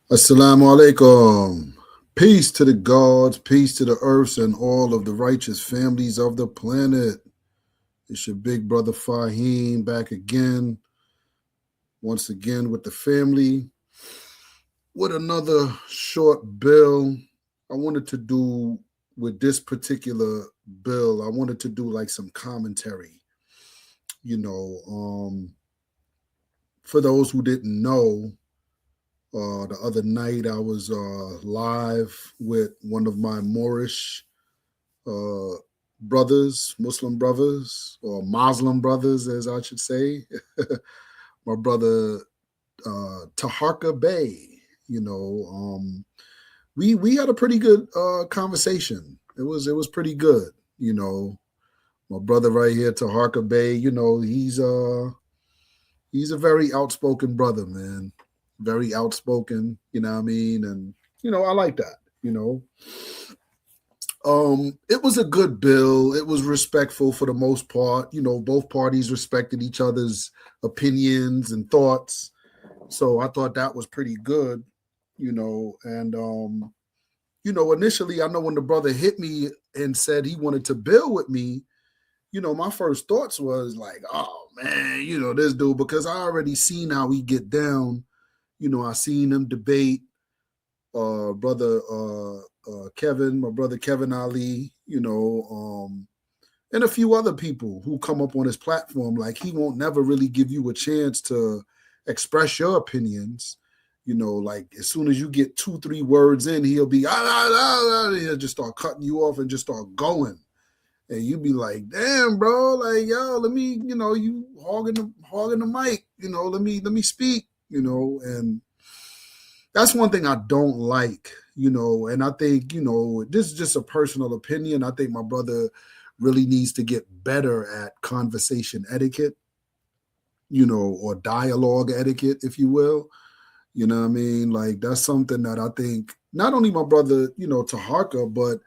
Assalamu alaikum. Peace to the gods, peace to the earths, and all of the righteous families of the planet. It's your big brother Fahiym back again, once again with the family, with another short bill. I wanted to do with this particular bill, I wanted to do like some commentary. You know, for those who didn't know, the other night I was live with one of my Moorish uh, brothers, Muslim brothers, or Muslim brothers, as I should say. My brother Taharka Bey. You know, we had a pretty good conversation. It was pretty good. You know, my brother right here, Taharka Bey. You know, he's a very outspoken brother, man. Very outspoken, you know what I mean? And, I like that, It was a good bill. It was respectful for the most part. Both parties respected each other's opinions and thoughts. So I thought that was pretty good, and initially I know when the brother hit me and said he wanted to bill with me, my first thoughts was like, oh man, this dude, because I already seen how he get down. I seen him debate brother Kevin, my brother Kevin Ali, and a few other people who come up on his platform. Like, he won't never really give you a chance to express your opinions. Like, as soon as you get 2-3 words in, he'll be he'll just start cutting you off and just start going. And you be like, damn, bro, like, yo, let me, you hogging the mic, let me speak. And that's one thing I don't like, and I think, this is just a personal opinion. I think my brother really needs to get better at conversation etiquette, or dialogue etiquette, if you will. You know what I mean? Like, that's something that I think not only my brother, Taharka, but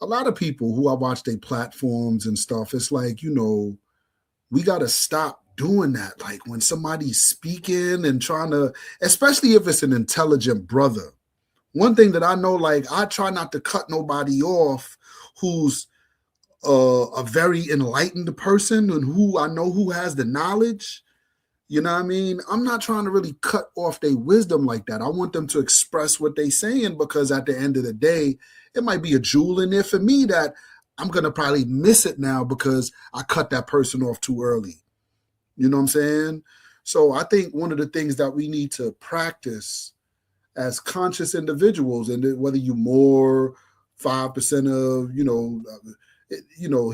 a lot of people who I watch their platforms and stuff, it's like, we got to stop doing that. Like, when somebody's speaking and trying to, especially if it's an intelligent brother. One thing that I know, like, I try not to cut nobody off who's a very enlightened person and who I know who has the knowledge. You know what I mean? I'm not trying to really cut off their wisdom like that. I want them to express what they're saying, because at the end of the day, it might be a jewel in there for me that I'm going to probably miss it now because I cut that person off too early. You know what I'm saying? So I think one of the things that we need to practice as conscious individuals, and whether you more 5% of,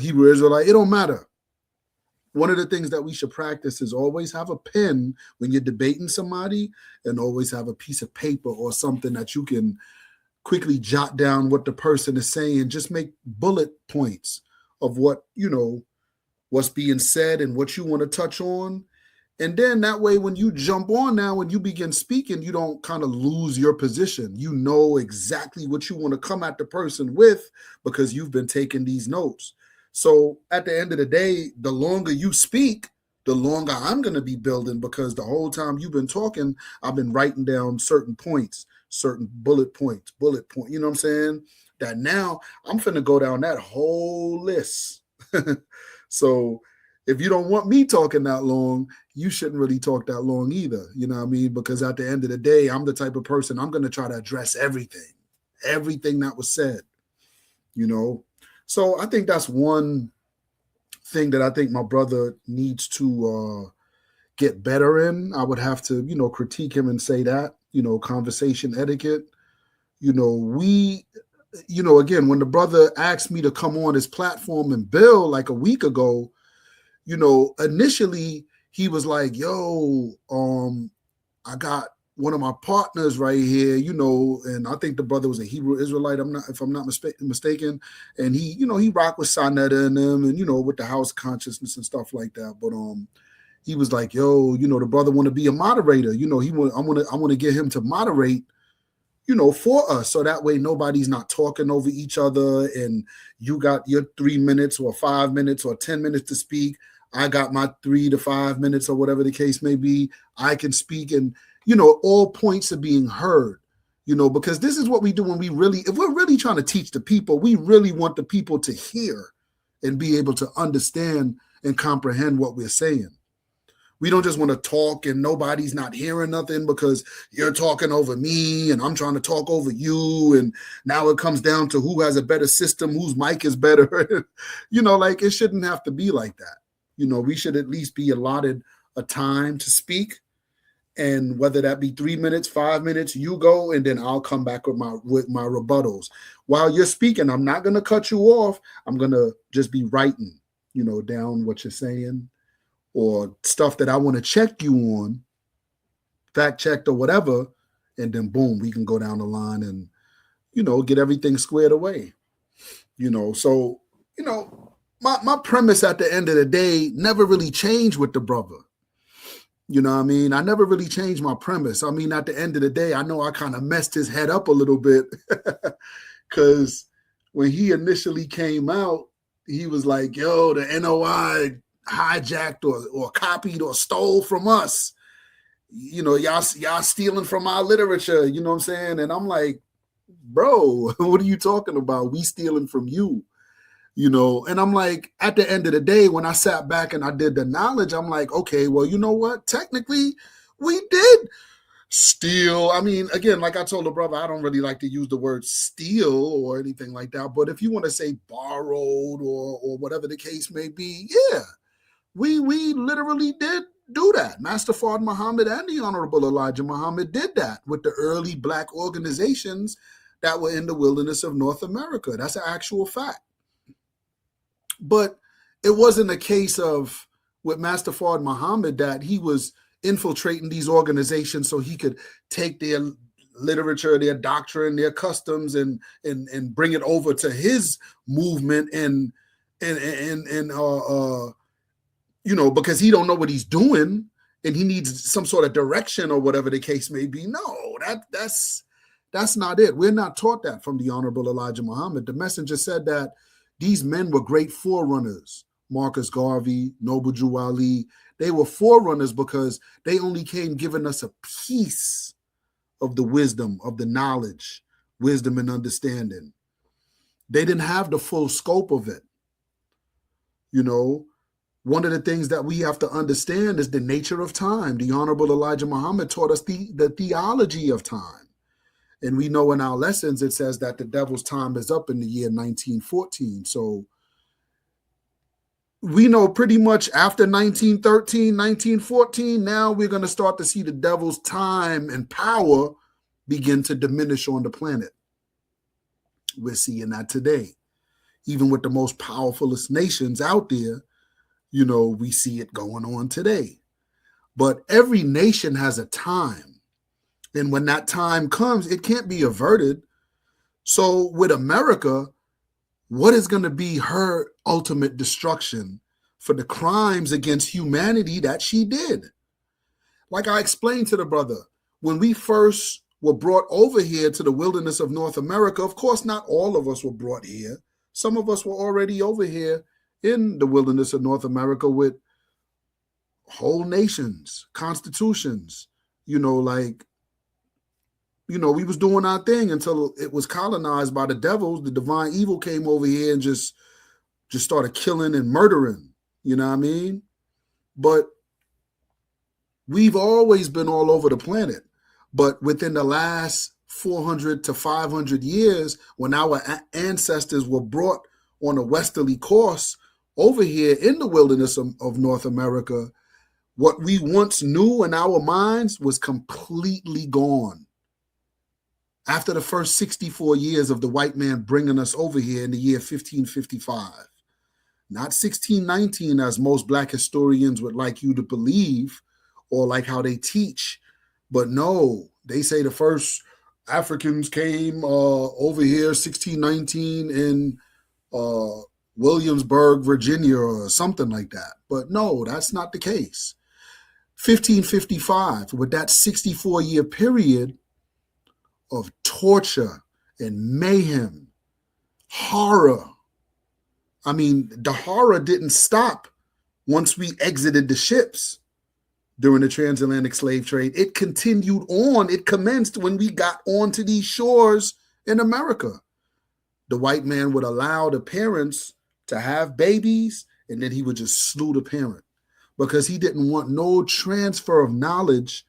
Hebrew Israelite, it don't matter. One of the things that we should practice is always have a pen when you're debating somebody, and always have a piece of paper or something that you can quickly jot down what the person is saying. Just make bullet points of what, what's being said and what you want to touch on. And then that way, when you jump on now, when you begin speaking, you don't kind of lose your position. You know exactly what you want to come at the person with, because you've been taking these notes. So at the end of the day, the longer you speak, the longer I'm going to be building, because the whole time you've been talking, I've been writing down certain points, certain bullet points, you know what I'm saying? That now I'm finna go down that whole list. So if you don't want me talking that long, you shouldn't really talk that long either. You know what I mean? Because at the end of the day, I'm the type of person, I'm going to try to address everything that was said, So I think that's one thing that I think my brother needs to get better in. I would have to, critique him and say that, conversation etiquette. Again, when the brother asked me to come on his platform and build like a week ago, initially he was like, yo, I got one of my partners right here, and I think the brother was a Hebrew Israelite, if I'm not mistaken. And he, he rocked with Sinetta and them, and, with the house consciousness and stuff like that. But he was like, yo, the brother want to be a moderator. I want to get him to moderate, for us. So that way nobody's not talking over each other, and you got your 3 minutes or 5 minutes or 10 minutes to speak. I got my 3 to 5 minutes or whatever the case may be. I can speak, and, all points are being heard. because this is what we do when if we're really trying to teach the people, we really want the people to hear and be able to understand and comprehend what we're saying. We don't just want to talk and nobody's not hearing nothing because you're talking over me and I'm trying to talk over you. And now it comes down to who has a better system, whose mic is better. Like it shouldn't have to be like that. We should at least be allotted a time to speak. And whether that be 3 minutes, 5 minutes, you go, and then I'll come back with my rebuttals. While you're speaking, I'm not going to cut you off. I'm going to just be writing, down what you're saying, or stuff that I want to check you on, fact checked or whatever, and then boom, we can go down the line and, get everything squared away. So, my premise at the end of the day never really changed with the brother. You know what I mean? I never really changed my premise. I mean, at the end of the day, I know I kind of messed his head up a little bit because when he initially came out, he was like, yo, the NOI hijacked or copied or stole from us. Y'all stealing from our literature, you know what I'm saying? And I'm like, bro, what are you talking about? We stealing from you. And I'm like, at the end of the day, when I sat back and I did the knowledge, I'm like, okay, well, you know what? Technically, we did steal. I mean, again, like I told the brother, I don't really like to use the word steal or anything like that. But if you want to say borrowed or whatever the case may be, yeah, we literally did do that. Master Fard Muhammad and the Honorable Elijah Muhammad did that with the early Black organizations that were in the wilderness of North America. That's an actual fact. But it wasn't a case of with Master Fard Muhammad that he was infiltrating these organizations so he could take their literature, their doctrine, their customs, and bring it over to his movement and because he don't know what he's doing and he needs some sort of direction or whatever the case may be. No, that's not it. We're not taught that from the Honorable Elijah Muhammad. The messenger said that these men were great forerunners. Marcus Garvey, Noble Drew Ali, they were forerunners because they only came giving us a piece of the wisdom, of the knowledge, wisdom and understanding. They didn't have the full scope of it. One of the things that we have to understand is the nature of time. The Honorable Elijah Muhammad taught us the theology of time. And we know in our lessons, it says that the devil's time is up in the year 1914. So we know pretty much after 1913, 1914, now we're going to start to see the devil's time and power begin to diminish on the planet. We're seeing that today. Even with the most powerfulest nations out there, we see it going on today. But every nation has a time. And when that time comes, it can't be averted. So with America, what is going to be her ultimate destruction for the crimes against humanity that she did? Like I explained to the brother, when we first were brought over here to the wilderness of North America, of course, not all of us were brought here. Some of us were already over here in the wilderness of North America with whole nations, constitutions, we was doing our thing until it was colonized by the devils. The divine evil came over here and just started killing and murdering. You know what I mean? But we've always been all over the planet. But within the last 400 to 500 years, when our ancestors were brought on a westerly course over here in the wilderness of North America, what we once knew in our minds was completely gone. After the first 64 years of the white man bringing us over here in the year 1555, not 1619, as most Black historians would like you to believe, or like how they teach, but no, they say the first Africans came over here 1619 in Williamsburg, Virginia, or something like that. But no, that's not the case. 1555, with that 64-year period of torture and mayhem, horror. I mean, the horror didn't stop once we exited the ships. during the transatlantic slave trade. It continued on. It commenced when we got onto these shores in America. The white man would allow the parents to have babies, and then he would just slew the parent because he didn't want no transfer of knowledge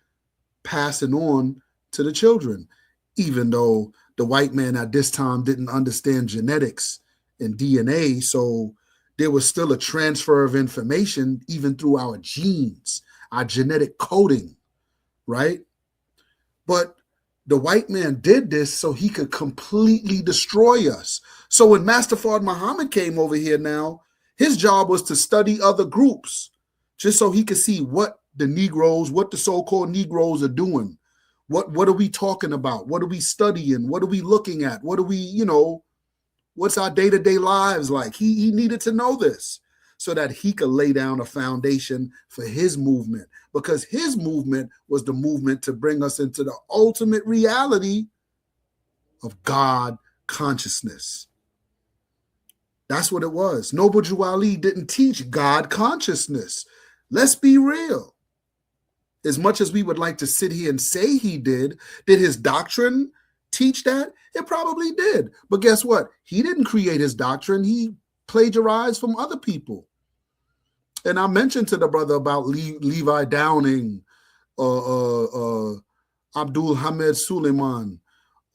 passing on to the children, even though the white man at this time didn't understand genetics and DNA. So there was still a transfer of information even through our genes, our genetic coding, right? But the white man did this so he could completely destroy us. So when Master Fard Muhammad came over here now, his job was to study other groups just so he could see what the Negroes, what the so-called Negroes are doing. What are we talking about? What are we studying? What are we looking at? What are we, what's our day-to-day lives like? He needed to know this so that he could lay down a foundation for his movement, because his movement was the movement to bring us into the ultimate reality of God consciousness. That's what it was. Noble Drew Ali didn't teach God consciousness. Let's be real. As much as we would like to sit here and say he did his doctrine teach that? It probably did. But guess what? He didn't create his doctrine. He plagiarized from other people. And I mentioned to the brother about Levi Downing, Abdul Hamed Suleiman,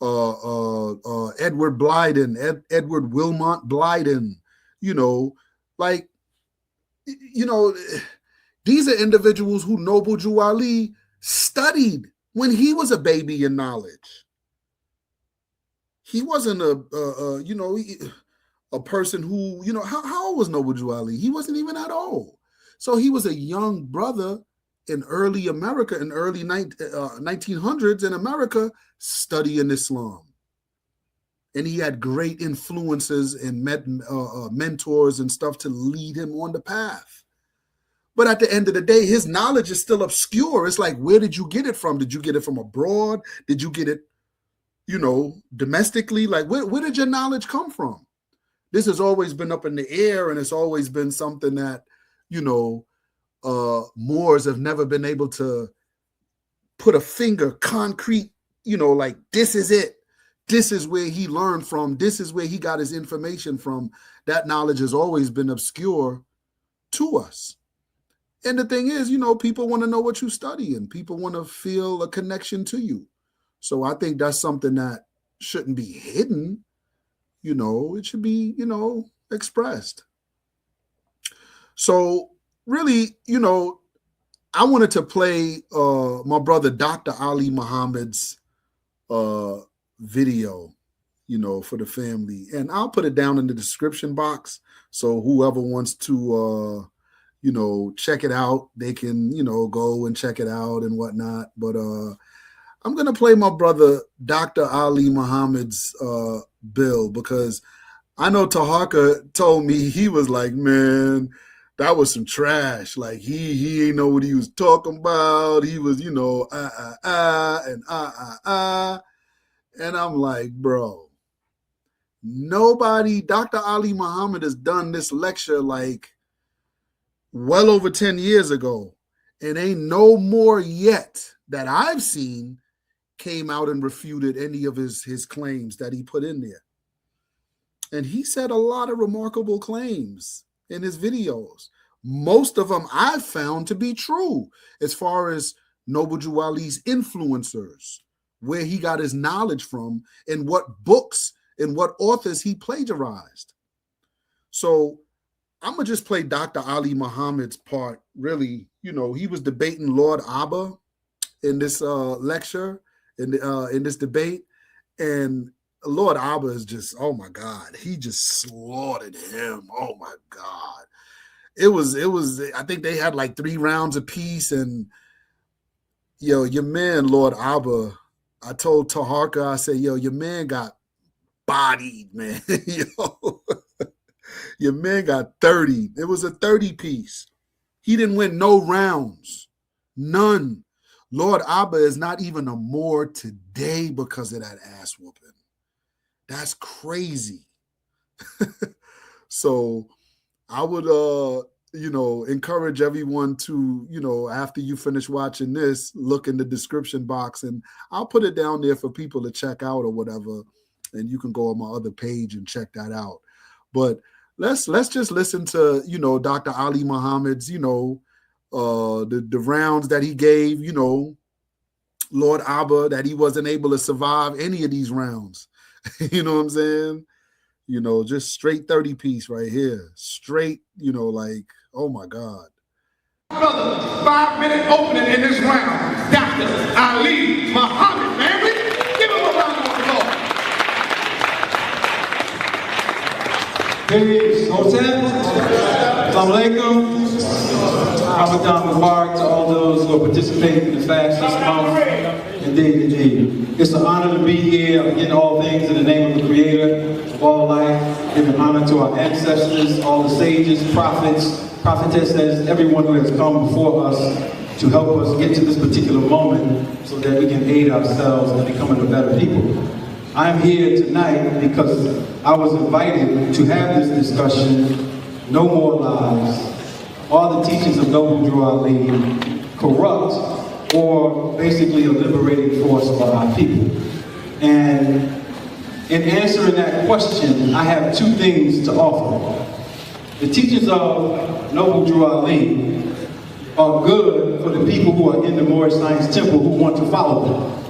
Edward Blyden, Edward Wilmot Blyden, these are individuals who Noble Drew Ali studied when he was a baby in knowledge. He wasn't a person who, how old was Noble Drew Ali? He wasn't even that old. So he was a young brother in early America, in early 1900s in America, studying Islam. And he had great influences and mentors and stuff to lead him on the path. But at the end of the day, his knowledge is still obscure. It's like, where did you get it from? Did you get it from abroad? Did you get it, domestically? Like, where did your knowledge come from? This has always been up in the air, and it's always been something that, Moors have never been able to put a finger concrete, like, this is it. This is where he learned from. This is where he got his information from. That knowledge has always been obscure to us. And the thing is, people want to know what you study, and people want to feel a connection to you. So I think that's something that shouldn't be hidden. It should be, expressed. So really, I wanted to play my brother Dr. Ali Muhammad's video, for the family. And I'll put it down in the description box. So whoever wants to, check it out, they can, go and check it out and whatnot. But I'm going to play my brother Dr. Ali Muhammad's bill, because I know Taharka told me, he was like, man, that was some trash. Like, he ain't know what he was talking about. He was, and And I'm like, bro, nobody, Dr. Ali Muhammad has done this lecture like well over 10 years ago. And ain't no more yet that I've seen came out and refuted any of his claims that he put in there. And he said a lot of remarkable claims in his videos. Most of them I've found to be true as far as Noble Drew Ali's influencers, where he got his knowledge from, and what books and what authors he plagiarized. So I'm going to just play Dr. Ali Muhammad's part. Really, he was debating Lord Abba in this lecture, in this debate. And Lord Abba is just, oh my God, he just slaughtered him. Oh my God. It was, I think they had like 3 rounds apiece. And your man, Lord Abba, I told Taharka, I said, your man got bodied, man. Your man got 30. It was a 30 piece. He didn't win no rounds. None. Lord Abba is not even a Moor today because of that ass whooping. That's crazy. So I would encourage everyone to, after you finish watching this, look in the description box, and I'll put it down there for people to check out or whatever. And you can go on my other page and check that out. But let's just listen to, Dr. Ali Muhammad's, the rounds that he gave, Lord Abba, that he wasn't able to survive any of these rounds. You know what I'm saying? Just straight 30 piece right here. Straight, like, oh my God. Brother, 5-minute opening in this round. Dr. Ali Muhammad, man. Give him a round of applause. Peace. Hotel. Assalamu alaikum. Ramadan Mubarak to all those who are participating in the fast this month. Indeed, indeed. It's an honor to be here, again, all things in the name of the Creator of all life, giving honor to our ancestors, all the sages, prophets, prophetesses, everyone who has come before us to help us get to this particular moment so that we can aid ourselves in becoming a better people. I'm here tonight because I was invited to have this discussion, No More Lies, are the teachings of Noble Drew Ali corrupt, or basically a liberating force for our people? And in answering that question, I have two things to offer. The teachings of Noble Drew Ali are good for the people who are in the Moorish Science Temple who want to follow them.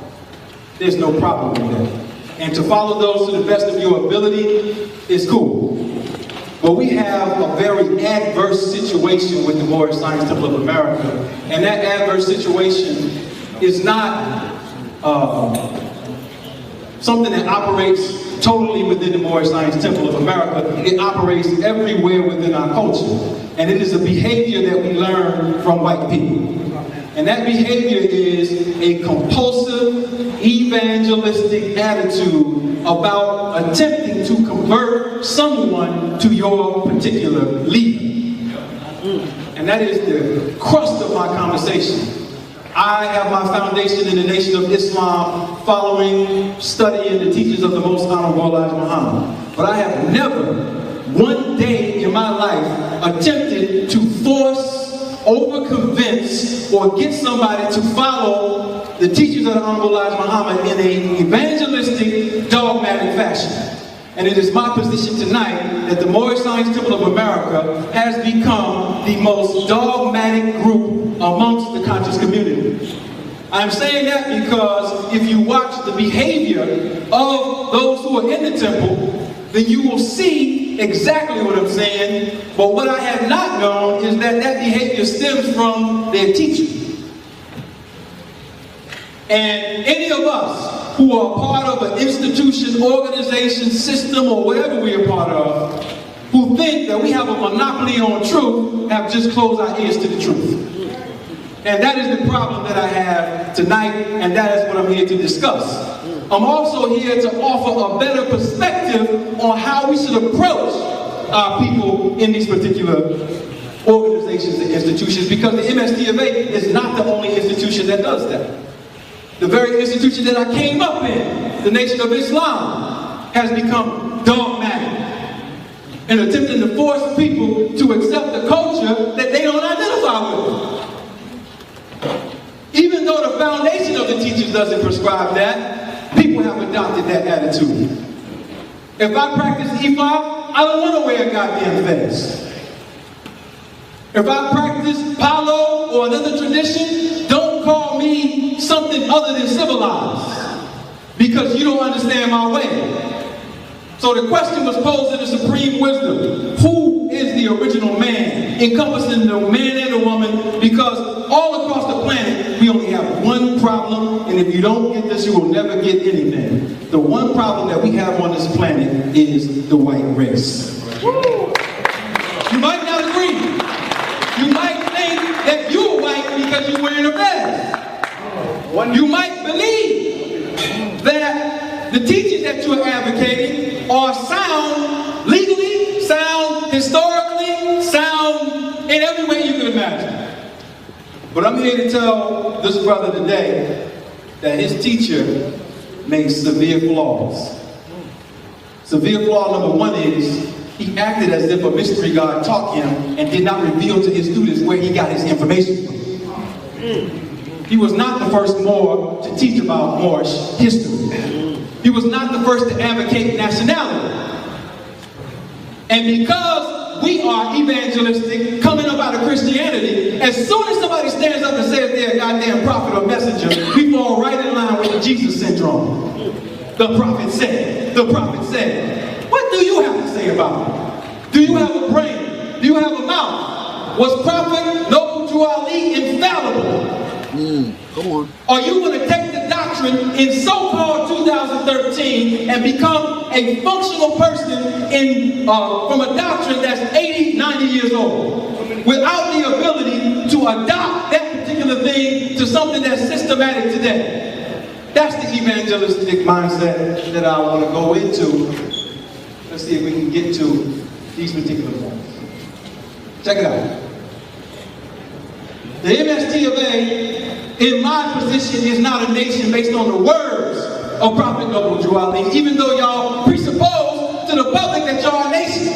There's no problem with that. And to follow those to the best of your ability is cool. But we have a very adverse situation with the Moorish Science Temple of America. And that adverse situation is not something that operates totally within the Moorish Science Temple of America. It operates everywhere within our culture. And it is a behavior that we learn from white people. And that behavior is a compulsive, evangelistic attitude about attempting to convert someone to your particular leader. And that is the crust of my conversation. I have my foundation in the Nation of Islam, following, studying the teachings of the Most Honorable Lord Muhammad. But I have never, one day in my life, attempted to force, over-convince, or get somebody to follow the teachings of the Honorable Lord Muhammad in an evangelistic, dogmatic fashion. And it is my position tonight that the Moorish Science Temple of America has become the most dogmatic group amongst the conscious community. I'm saying that because if you watch the behavior of those who are in the temple, then you will see exactly what I'm saying. But what I have not known is that that behavior stems from their teachers. And any of us who are part of an institution, organization, system, or whatever we are part of, who think that we have a monopoly on truth, have just closed our ears to the truth. And that is the problem that I have tonight, and that is what I'm here to discuss. I'm also here to offer a better perspective on how we should approach our people in these particular organizations and institutions, because the MSTFA is not the only institution that does that. The very institution that I came up in, the Nation of Islam, has become dogmatic and attempting to force people to accept a culture that they don't identify with. Even though the foundation of the teachers doesn't prescribe that, people have adopted that attitude. If I practice Ifa, I don't want to wear a goddamn vest. If I practice Palo or another tradition, don't call me something other than civilized, because you don't understand my way. So the question was posed in the supreme wisdom: who is the original man, encompassing the man and the woman? Because all across the planet, we only have one problem, and if you don't get this, you will never get anything. The one problem that we have on this planet is the white race. You might not agree. You might think that you're white because you're wearing a vest. You might believe that the teachings that you're advocating are sound legally, sound historically, sound in every way you can imagine. But I'm here to tell this brother today that his teacher makes severe flaws. Severe flaw number one is He acted as if a mystery God taught him and did not reveal to his students where he got his information from. He was not the first Moor to teach about Moorish history. He was not the first to advocate nationality. And because we are evangelistic, coming up out of Christianity, as soon as somebody stands up and says they're a goddamn prophet or messenger, we fall right in line with the Jesus syndrome. The prophet said, the prophet said. What do you have to say about it? Do you have a brain? Do you have a mouth? Was Prophet Noble Ali infallible? Come on. Are you going to take the doctrine in so-called 2013 and become a functional person from a doctrine that's 80, 90 years old without the ability to adopt that particular thing to something that's systematic today? That's the evangelistic mindset that I want to go into. Let's see if we can get to these particular points. Check it out. The MST of A, in my position, is not a nation based on the words of Prophet Noble Drew Ali, even though y'all presuppose to the public that y'all are a nation.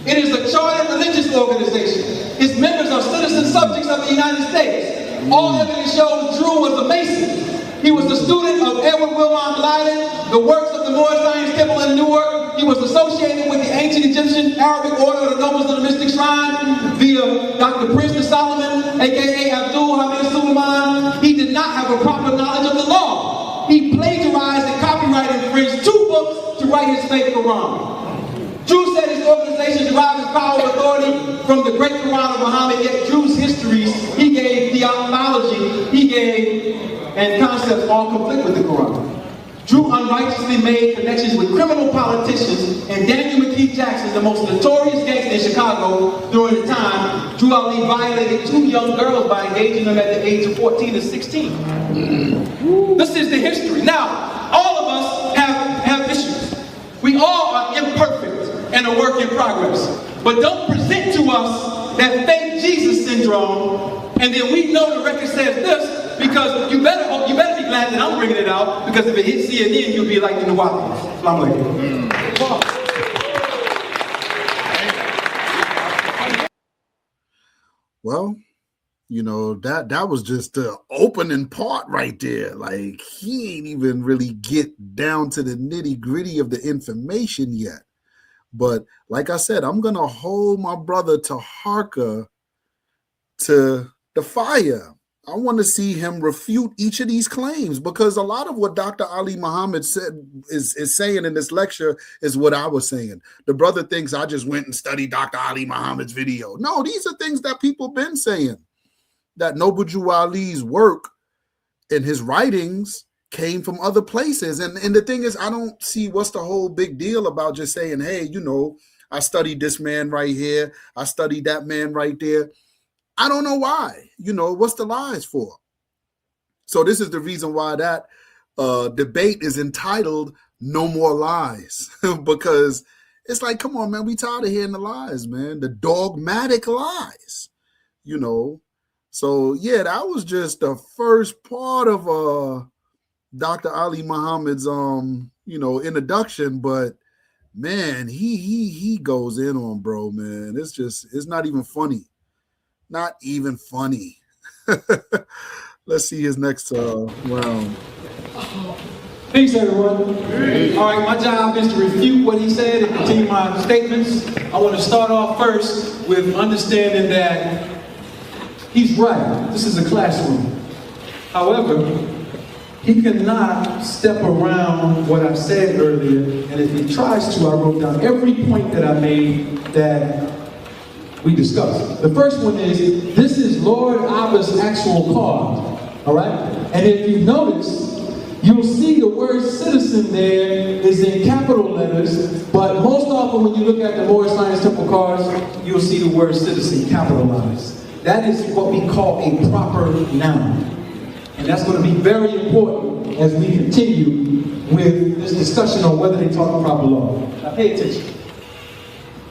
It is a chartered religious organization. Its members are citizen subjects of the United States. All evidence shows Drew was a Mason. He was a student of Edward Wilmot Blyden, the works of the Moorish Science Temple in Newark. He was associated with the ancient Egyptian Arabic order of the Nobles of the Mystic Shrine via Dr. Prince de Solomon, aka Abdul Hamid Suleiman. He did not have a proper knowledge of the law. He plagiarized and copyright infringed 2 books to write his fake Qur'an. Drew said his organization derived his power and authority from the great Qur'an of Muhammad, yet Drew's histories, he gave theology, he gave and concepts all conflict with the Qur'an. Drew unrighteously made connections with criminal politicians, and Daniel McKee Jackson, the most notorious gangster in Chicago during the time, Drew Ali violated 2 young girls by engaging them at the age of 14 and 16. This is the history. Now, all of us have issues. We all are imperfect and a work in progress. But don't present to us that fake Jesus syndrome, and then we know the record says this, because you better be glad that I'm bringing it out, because if it hits CNN, you'll be like the NOI. Assalamu alaikum. Well, you know, that was just the opening part right there. Like, he ain't even really get down to the nitty-gritty of the information yet. But like I said, I'm going to hold my brother Taharka to the fire. I want to see him refute each of these claims, because a lot of what Dr. Ali Muhammad said is saying in this lecture is what I was saying. The brother thinks I just went and studied Dr. Ali Muhammad's video. No, these are things that people been saying, that Noble Drew Ali's work and his writings came from other places. And the thing is, I don't see what's the whole big deal about just saying, hey, you know, I studied this man right here, I studied that man right there. I don't know why. You know, what's the lies for? So this is the reason why that debate is entitled No More Lies. Because it's like, come on, man, we tired of hearing the lies, man. The dogmatic lies, you know. So, yeah, that was just the first part of Dr. Ali Muhammad's, you know, introduction. But, man, he goes in on bro, man. It's not even funny. Not even funny. Let's see his next round. Peace, everyone. Peace. All right, my job is to refute what he said and continue my statements. I want to start off first with understanding that he's right. This is a classroom. However, he cannot step around what I said earlier, and if he tries to, I wrote down every point that I made that we discussed. The first one is, this is Lord Abba's actual card, all right? And if you notice, you'll see the word citizen there is in capital letters, but most often when you look at the Moorish Science Temple cards, you'll see the word citizen capitalized. That is what we call a proper noun. And that's going to be very important as we continue with this discussion on whether they talk proper law. Now pay attention.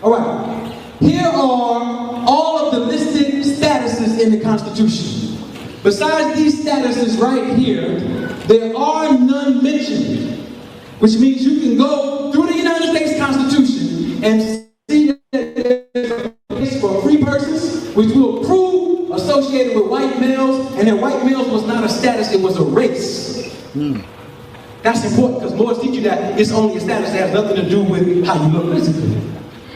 All right. Here are all of the listed statuses in the Constitution. Besides these statuses right here, there are none mentioned, which means you can go through the United States Constitution and see that there's a place for free persons, which will prove associated with white males, and that white males was not a status, it was a race. That's important because Moors teach you that it's only a status that has nothing to do with how you look physically.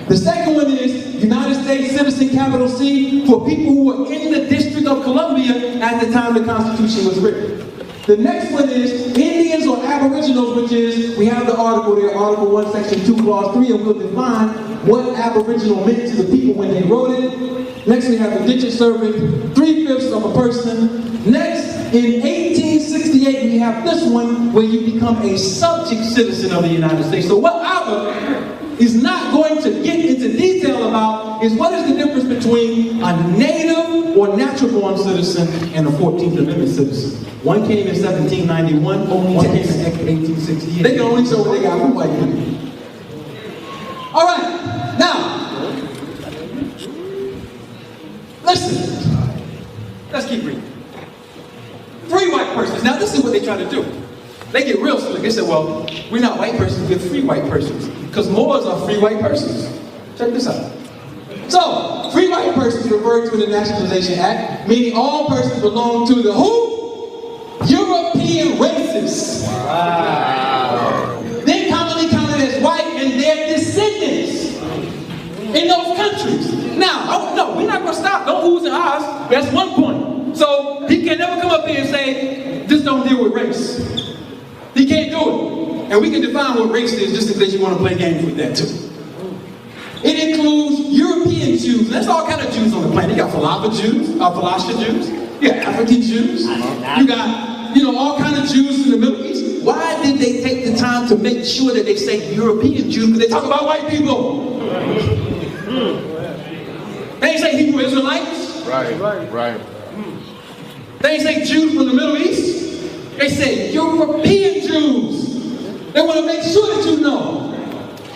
The second one is United States citizen, capital C, for people who were in the District of Columbia at the time the Constitution was written. The next one is Indians or Aboriginals, which is, we have the article there, Article 1, Section 2, Clause 3, and we'll define what Aboriginal meant to the people when they wrote it. Next, we have indentured servant, 3/5 of a person. Next, in 1868, we have this one where you become a subject citizen of the United States. So what Abba is not going to get into detail about is what is the difference between a native or natural-born citizen and a 14th Amendment citizen. One came in 1791, one came in 1868. They can only show what they got from white people. All right, now, listen, let's keep reading. Free white persons. Now this is what they try to do. They get real slick. They say, well, we're not white persons, we're free white persons. Because Moors are free white persons. Check this out. So, free white persons referred to in the Nationalization Act, meaning all persons belong to the who? European races. Wow. They're commonly counted as white and their descendants in those countries. Now, no, we're not going to stop. Don't who's and ours. That's one point. So, he can never come up here and say, just don't deal with race. He can't do it. And we can define what race is just in case you want to play games with that too. It includes European Jews. There's all kind of Jews on the planet. You got Falasha Jews. You got African Jews. You got, all kind of Jews in the Middle East. Why did they take the time to make sure that they say European Jews? Because they talk about white people. They ain't say Hebrew Israelites. Right. They ain't say Jews from the Middle East. They say European Jews. They want to make sure that you know.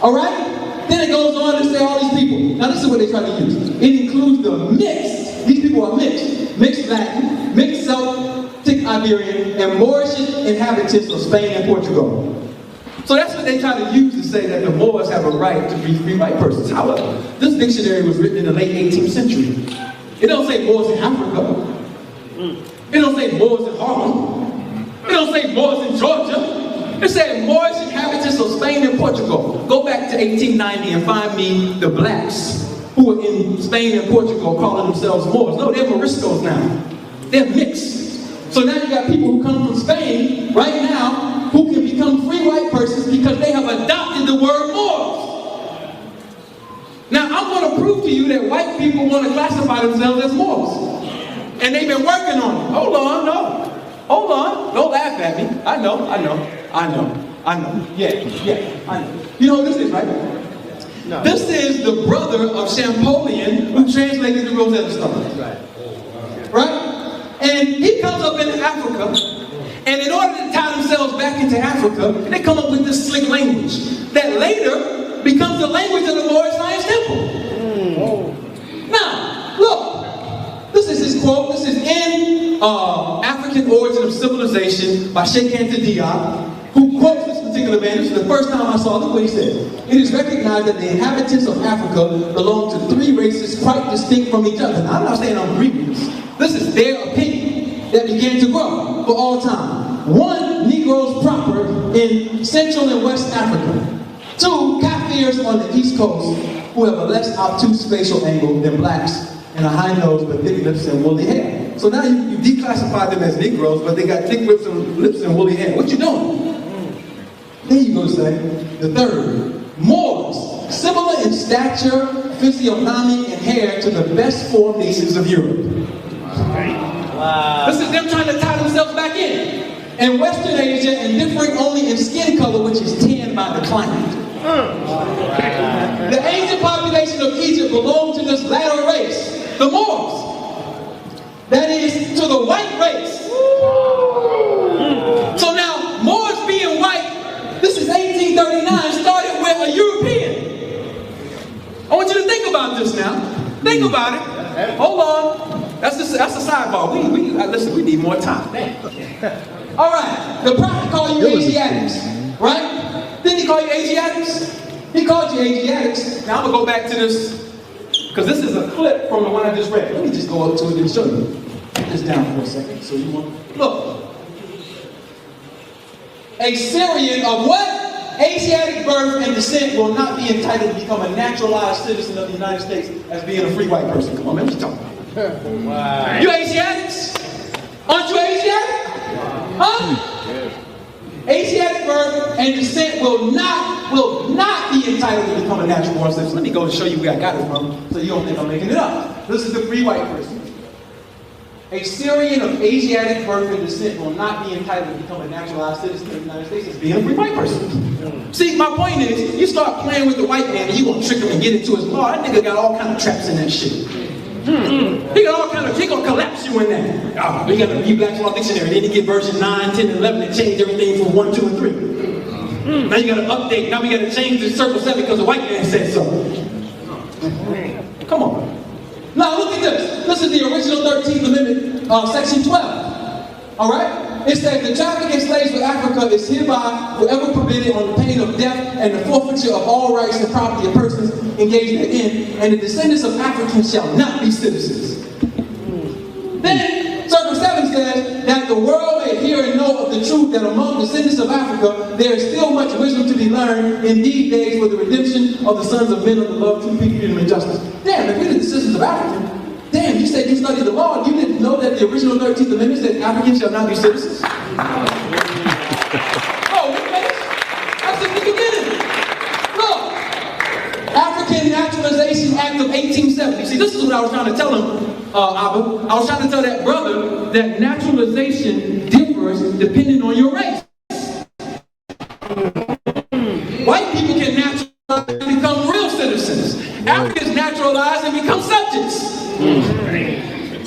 All right? Then it goes on to say all these people. Now this is what they try to use. It includes the mixed. These people are mixed. Mixed Latin, mixed Celtic Iberian, and Moorish inhabitants of Spain and Portugal. So that's what they try to use to say that the Moors have a right to be free white persons. However, this dictionary was written in the late 18th century. It don't say Moors in Africa. It don't say Moors in Harlem. It don't say Moors in Georgia. It said Moorish inhabitants of Spain and Portugal. Go back to 1890 and find me the blacks who were in Spain and Portugal calling themselves Moors. No, they're Moriscos now. They're mixed. So now you got people who come from Spain right now who can become free white persons because they have adopted the word Moors. Now I'm going to prove to you that white people want to classify themselves as Moors. And they've been working on it. Hold on, no. Hold on. Don't laugh at me. I know. Yeah, I know. You know who this is, right? No. This is the brother of Champollion who translated the Rosetta Stone. Right? And he comes up into Africa, and in order to tie themselves back into Africa, they come up with this slick language that later becomes the language of the Moorish Science Temple. Now, look, this is his quote. This is in African Origin of Civilization by Sheikh Anta Diop, who quotes this particular man. This is the first time I saw this, what he said. It is recognized that the inhabitants of Africa belong to three races quite distinct from each other. Now, I'm not saying I'm agreeing with this. This is their opinion that began to grow for all time. One, Negroes proper in Central and West Africa. Two, Kafirs on the East Coast who have a less obtuse facial angle than blacks and a high nose with thick lips and woolly hair. So now you declassify them as Negroes, but they got thick lips and woolly hair. What you doing? Then you go to say, the third, Moors, similar in stature, physiognomy, and hair to the best formed nations of Europe. Wow. This is them trying to tie themselves back in. And Western Asia, and differing only in skin color, which is tanned by the climate. The Asian population of Egypt belonged to this latter race, the Moors. That is, to the white race. So now, Moors being white, this is 1839, started with a European. I want you to think about this now. Think about it. Hold on. That's a sidebar. Listen, we need more time. All right. The prophet called you Asiatics, right? Didn't he call you Asiatics? He called you Asiatics. Now I'm gonna go back to this, because this is a clip from the one I just read. Let me just go up to it and show you. Put this down for a second, so you want, look. A Syrian of what? Asiatic birth and descent will not be entitled to become a naturalized citizen of the United States as being a free white person. Come on, man, what you talking about? Wow. You Asiatics? Aren't you Asiatic? Huh? Asiatic birth and descent will not be entitled to become a natural born citizen. Let me go and show you where I got it from, so you don't think I'm making it up. This is the free white person. A Syrian of Asiatic birth and descent will not be entitled to become a naturalized citizen of the United States as being a free white person. See, my point is, you start playing with the white man and you gonna trick him and get into his law. That nigga got all kind of traps in that shit. He got all kind of, he gonna collapse you in that. Oh, we got the New Black's Law Dictionary. Then you get version 9, 10, and 11 and change everything from 1, 2, and 3. Now you gotta update. Now we gotta change the circle 7 because the white man said so. Come on. Now look at this. This is the original 13th Amendment, section 12. All right? It says the trafficking in slaves for Africa is hereby forever permitted on the pain of death and the forfeiture of all rights and property of persons engaged therein, and the descendants of Africans shall not be citizens. Then, Circle 7 says that the world may hear and know of the truth that among descendants of Africa there is still much wisdom to be learned in these days for the redemption of the sons of men of the love, true peace, freedom, and justice. Damn, if we're the descendants of Africa, damn, you said you studied the law, you didn't know that the original 13th Amendment said Africans shall not be citizens? Oh, okay. That's just the beginning. Look, African Naturalization Act of 1870. See, this is what I was trying to tell him, Abba. I was trying to tell that brother that naturalization differs depending on your race. White people can naturalize and become real citizens. Africans naturalize and become subjects.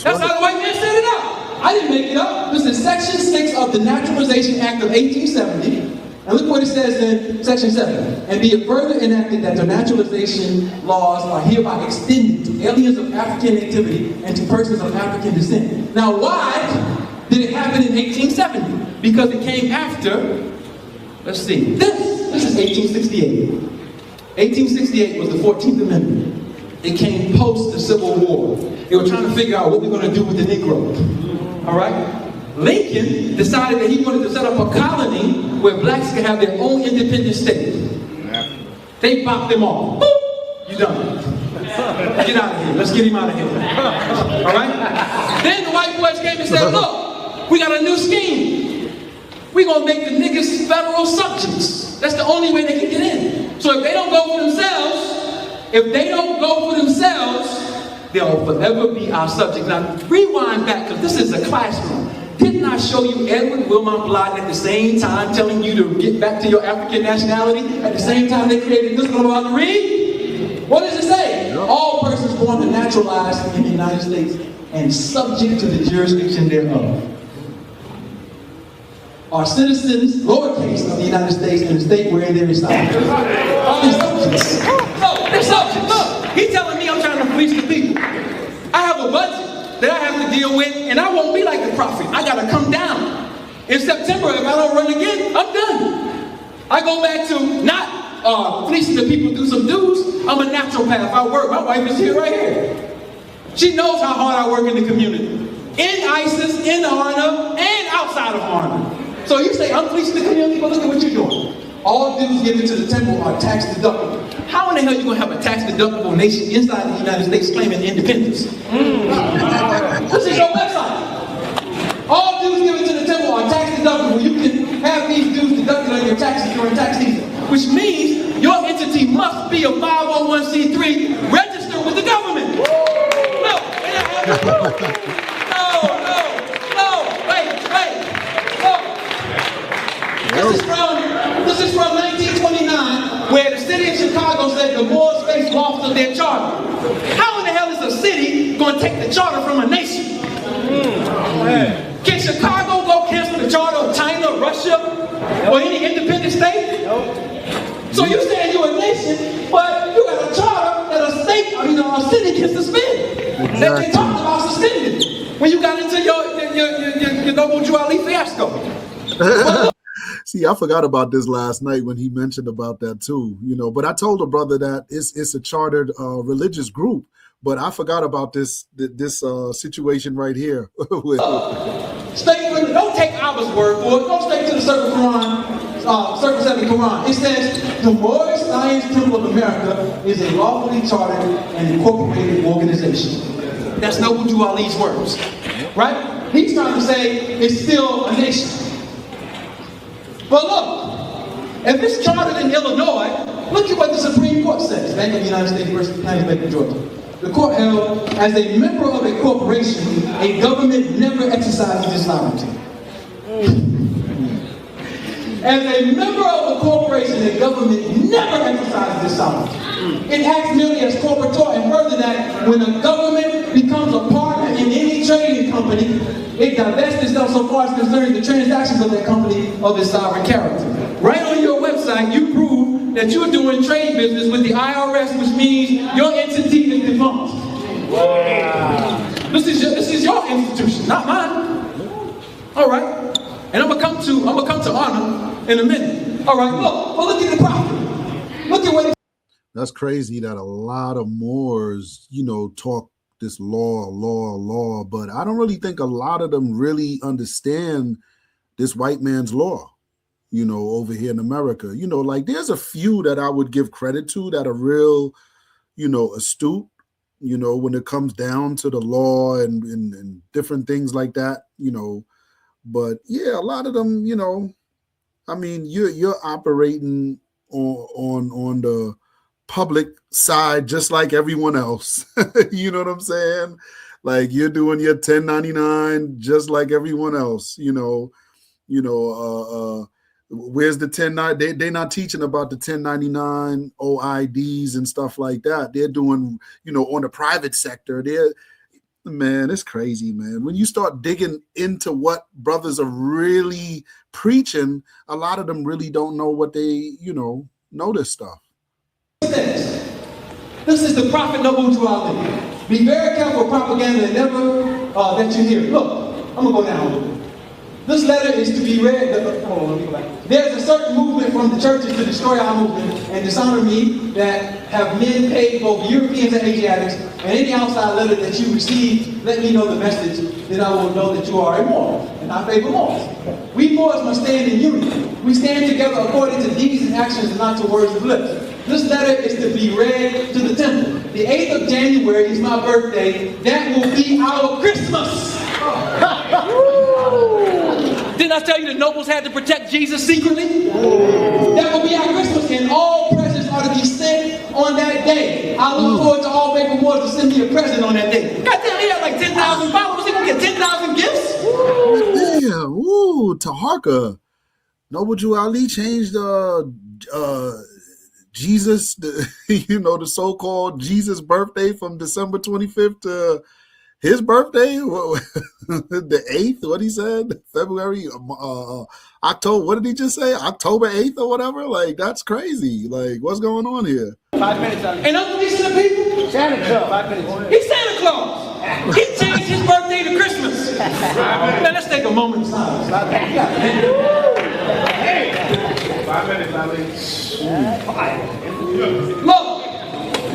That's how the white man set it up. I didn't make it up. This is Section 6 of the Naturalization Act of 1870. And look what it says in Section 7. And be it further enacted that the naturalization laws are hereby extended to aliens of African nativity and to persons of African descent. Now, why did it happen in 1870? Because it came after, let's see, this is 1868. 1868 was the 14th Amendment. It came post the Civil War. They were trying to figure out what we're going to do with the Negro. All right? Lincoln decided that he wanted to set up a colony where blacks could have their own independent state. They popped them off. Boop! You done. Get out of here. Let's get him out of here. All right? Then the white boys came and said, look, we got a new scheme. We're going to make the niggas federal subjects. That's the only way they can get in. So if they don't go for themselves, they'll forever be our subjects. Now, rewind back, because this is a classroom. Didn't I show you Edward Wilmot Blyden at the same time telling you to get back to your African nationality? At the same time they created this little about to read? What does it say? Yep. All persons born and naturalized in the United States and subject to the jurisdiction thereof are citizens, lowercase, of the United States and the state wherein they reside. They're subjects. No, they're subjects. Look, he's telling me I'm trying to police the people. I have a budget that I have to deal with, and I won't be like the prophet. I gotta come down. In September, if I don't run again, I'm done. I go back to not fleecing the people through some dues. I'm a naturopath. I work. My wife is here right here. She knows how hard I work in the community. In ISIS, in ARNA, and outside of ARNA. So you say, I'm fleecing the community, but look at what you're doing. All dues given to the temple are tax deductible. How in the hell are you going to have a tax deductible nation inside the United States claiming independence? This is your website. All dues given to the temple are tax deductible. You can have these dues deducted on your taxes during tax season, which means your entity must be a 501c3 registered with the government. No, wait. This is from 1929, where the city of Chicago said the Moors faced loss of their charter. How in the hell is a city going to take the charter from a nation? Can Chicago go cancel the charter of China, Russia, or any independent state? So you're saying you're a nation, but you got a charter that a city can suspend. That they talked about suspending when you got into your Noble Drew Ali fiasco. See, I forgot about this last night when he mentioned about that too, you know, but I told a brother that it's a chartered religious group, but I forgot about this situation right here. Don't take Abba's word for it. Go straight to the Circle Quran, Circle 7 Quran. It says, the Moorish Science Temple of America is a lawfully chartered and incorporated organization. That's Noble Drew Ali's words, right? He's trying to say it's still a nation. But look, if it's chartered in Illinois, look at what the Supreme Court says. Bank of the United States versus Bank of Georgia. The court held, as a member of a corporation, a government never exercises its sovereignty. As a member of a corporation, a government never exercises its sovereignty. It acts merely as corporator, and further that, when a government becomes a partner in any trading company, it divests itself so far as concerning the transactions of that company of its sovereign character. Right on your website, you prove that you're doing trade business with the IRS, which means your entity is defunct. Wow. This is your institution, not mine. All right, and I'm gonna come to honor in a minute. All right, look at the prophet. Look at what. That's crazy that a lot of Moors, you know, talk this law, but I don't really think a lot of them really understand this white man's law, you know, over here in America. You know, like there's a few that I would give credit to that are real, you know, astute, you know, when it comes down to the law and different things like that, you know. But yeah, a lot of them, you know, I mean, you're operating on the public side just like everyone else. You know what I'm saying? Like you're doing your 1099 just like everyone else, you know. Where's the 1099? They're not teaching about the 1099 OIDs and stuff like that. They're doing, you know, on the private sector. Man, it's crazy, man. When you start digging into what brothers are really preaching, a lot of them really don't know what they, you know this stuff. This is the prophet Noble Drew Ali. Be very careful of propaganda and never that you hear. Look, I'm going to go down a little bit. This letter is to be read. Hold on, let me go back. There's a certain movement from the churches to destroy our movement and dishonor me that have men paid both Europeans and Asiatics, and any outside letter that you receive, let me know the message, then I will know that you are a Moor, and I favor Moors. We Moors must stand in unity. We stand together according to deeds and actions and not to words of lips. This letter is to be read to the temple. The 8th of January is my birthday. That will be our Christmas. Didn't I tell you the nobles had to protect Jesus secretly? That will be our Christmas, and all presents are to be sent on that day. I look forward to all faithful Moors to send me a present on that day. Goddamn, he had like 10,000 followers. He gonna get 10,000 gifts? Damn, Taharka. Noble Drew Ali changed Jesus, the so-called Jesus birthday from December 25th to his birthday, the 8th, what he said, February, October, what did he just say? October 8th or whatever? Like, that's crazy. Like, what's going on here? 5 minutes. And I'm listening to people? Santa Claus. 5 minutes. He's Santa Claus. He changed his birthday to Christmas. Man, let's take a moment of silence. 5 minutes. Look.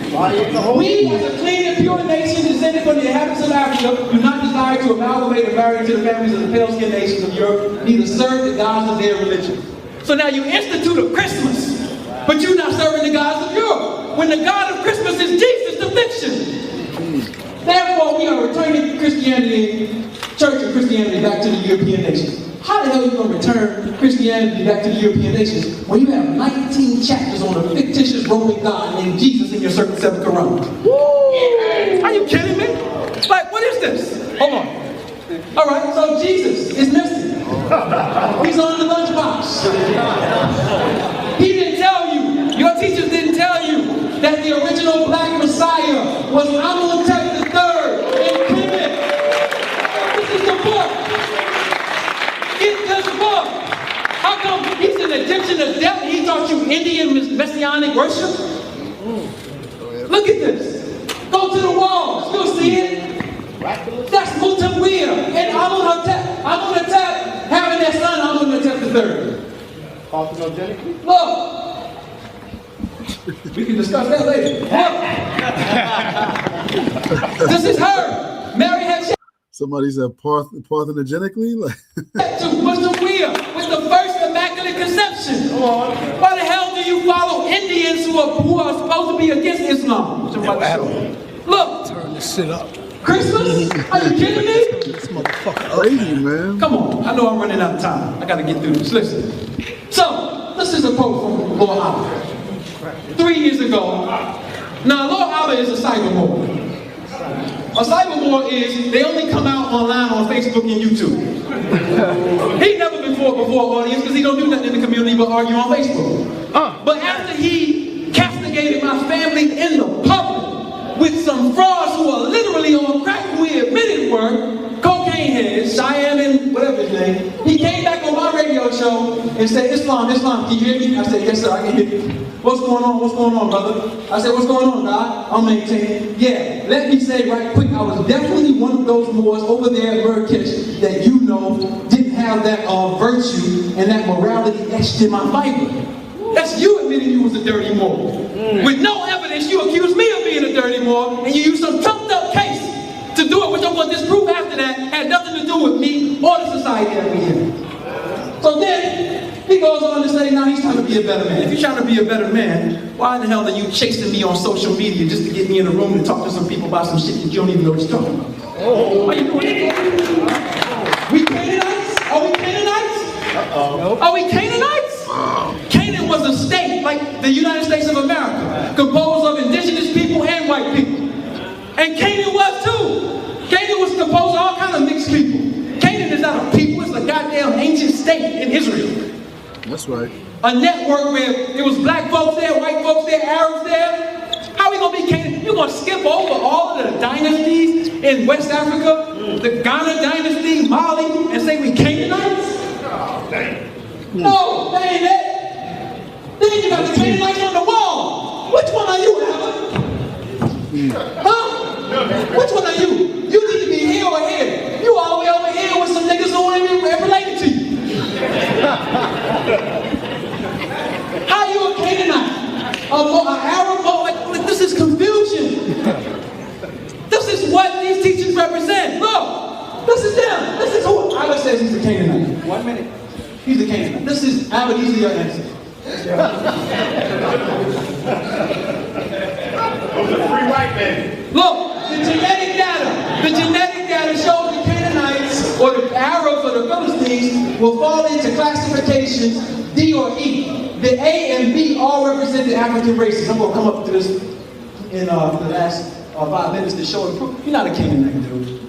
We, as a clean and pure nation descended from the inhabitants of Africa, do not desire to amalgamate and marry to the families of the pale-skinned nations of Europe, neither serve the gods of their religion. So now you institute a Christmas, but you're not serving the gods of Europe, when the God of Christmas is Jesus, the fiction. Therefore, we are returning Christianity, church and Christianity back to the European nations. How the hell are you going to return Christianity back to the European nations when you have 19 chapters on a fictitious Roman god named Jesus in your Circle 7 Quran? Are you kidding me? Like, what is this? Hold on. All right, so Jesus is missing. He's on the lunchbox. He didn't tell you, your teachers didn't tell you that the original black Messiah was Amenhotep III in Kemet. This is the book. Get this book. How come he's an Egyptian of death and he taught you Indian messianic worship? Look at this. Go to the walls. You'll see it. That's Mutawiyah and Amenhotep having their son Amenhotep III. Parthenogenically? Look! We can discuss that later. This is her. Mary had Somebody said parthenogenically? Like was the wheel with the first immaculate conception. Why the hell do you follow Indians who are supposed to be against Islam? Look. Turn this shit up. Christmas? Are you kidding me? This motherfucker crazy, man. Come on. I know I'm running out of time. I got to get through this. Listen. So, this is a quote from Lord Abba. 3 years ago. Now, Lord Abba is a cybermore. A cybermore is, they only come out online on Facebook and YouTube. He never been before audience because he don't do nothing in the community but argue on Facebook. But after he castigated my family in the public with some frauds who are literally on crack, who he admitted were cocaine heads, Cheyenne and whatever his name, he came back on my radio show and said, Islam, can you hear me? I said, yes sir, I can hear you. What's going on, brother? I said, what's going on, God? I'm maintaining. Yeah, let me say right quick, I was definitely one of those Moors over there at Birdcatch that you know didn't have that virtue and that morality etched in my fiber. That's you admitting you was a dirty Moor. With no evidence, you accused me of being a dirty Moor, and you used some trumped up case to do it, which I'm going to disprove after that, had nothing to do with me or the society that we in. So then, he goes on to say, now he's trying to be a better man. If you're trying to be a better man, why the hell are you chasing me on social media just to get me in a room and talk to some people about some shit that you don't even know what you're talking about? Why are you doing that? We Canaanites? Are we Canaanites? Are we Canaanites? Canaan was a state like the United States of America, composed of indigenous people and white people. And Canaan was too. Canaan was composed of all kinds of mixed people. Canaan is not a people, it's a goddamn ancient state in Israel. That's right. A network where it was black folks there, white folks there, Arabs there. How are we going to be Canaan? You're going to skip over all of the dynasties in West Africa, the Ghana dynasty, Mali, and say we Canaanites? No, that ain't it. Then you got the Canaanites on the wall. Which one are you, Abba? Huh? Which one are you? You need to be here or here. You all the way over here with some niggas who ain't even related to you. How are you a Canaanite? An Arab? Like, this is confusion. This is what these teachings represent. Look, this is them. This is who Abba says he's a Canaanite. 1 minute. He's a Canaanite. This is Abba, these are your answers. Those are free white men. Look, the genetic data shows the Canaanites or the Arabs or the Philistines will fall into classifications D or E. The A and B all represent the African races. I'm going to come up to this in the last 5 minutes to show you. You're not a Canaanite, dude.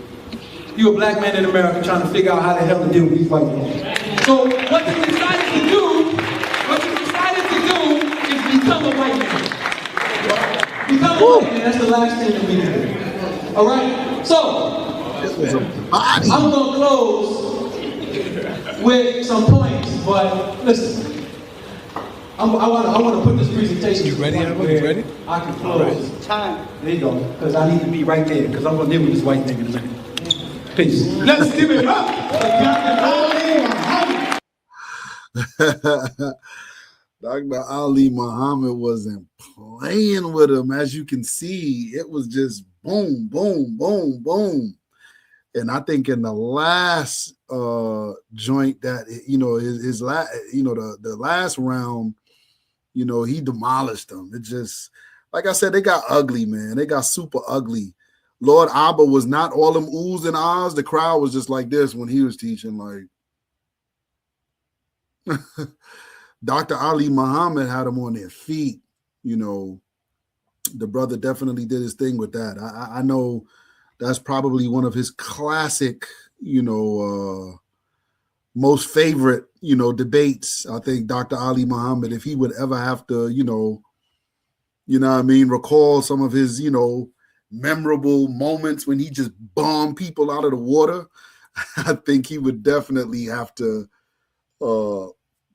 You're a black man in America trying to figure out how the hell to deal with these white men. So what you decided to do is become a white man. Become a white man. That's the last thing that we do. All right. So I'm going to close with some points, but listen. I want to put this presentation. You ready, Abba? You ready? I can close. Time. There you go. Because I need to be right there. Because I'm going to deal with this white thing in a minute. Peace. Let's give it up for Dr. Ali Muhammad wasn't playing with him. As you can see, it was just boom, boom, boom, boom. And I think in the last joint that, his last, the last round, he demolished them. It just, like I said, they got ugly, man. They got super ugly. Lord Abba was not all them oohs and ahs. The crowd was just like this when he was teaching, like Dr. Ali Muhammad had them on their feet. The brother definitely did his thing with that. I know that's probably one of his classic, most favorite, debates. I think Dr. Ali Muhammad, if he would ever have to, recall some of his, memorable moments when he just bombed people out of the water, I think he would definitely have to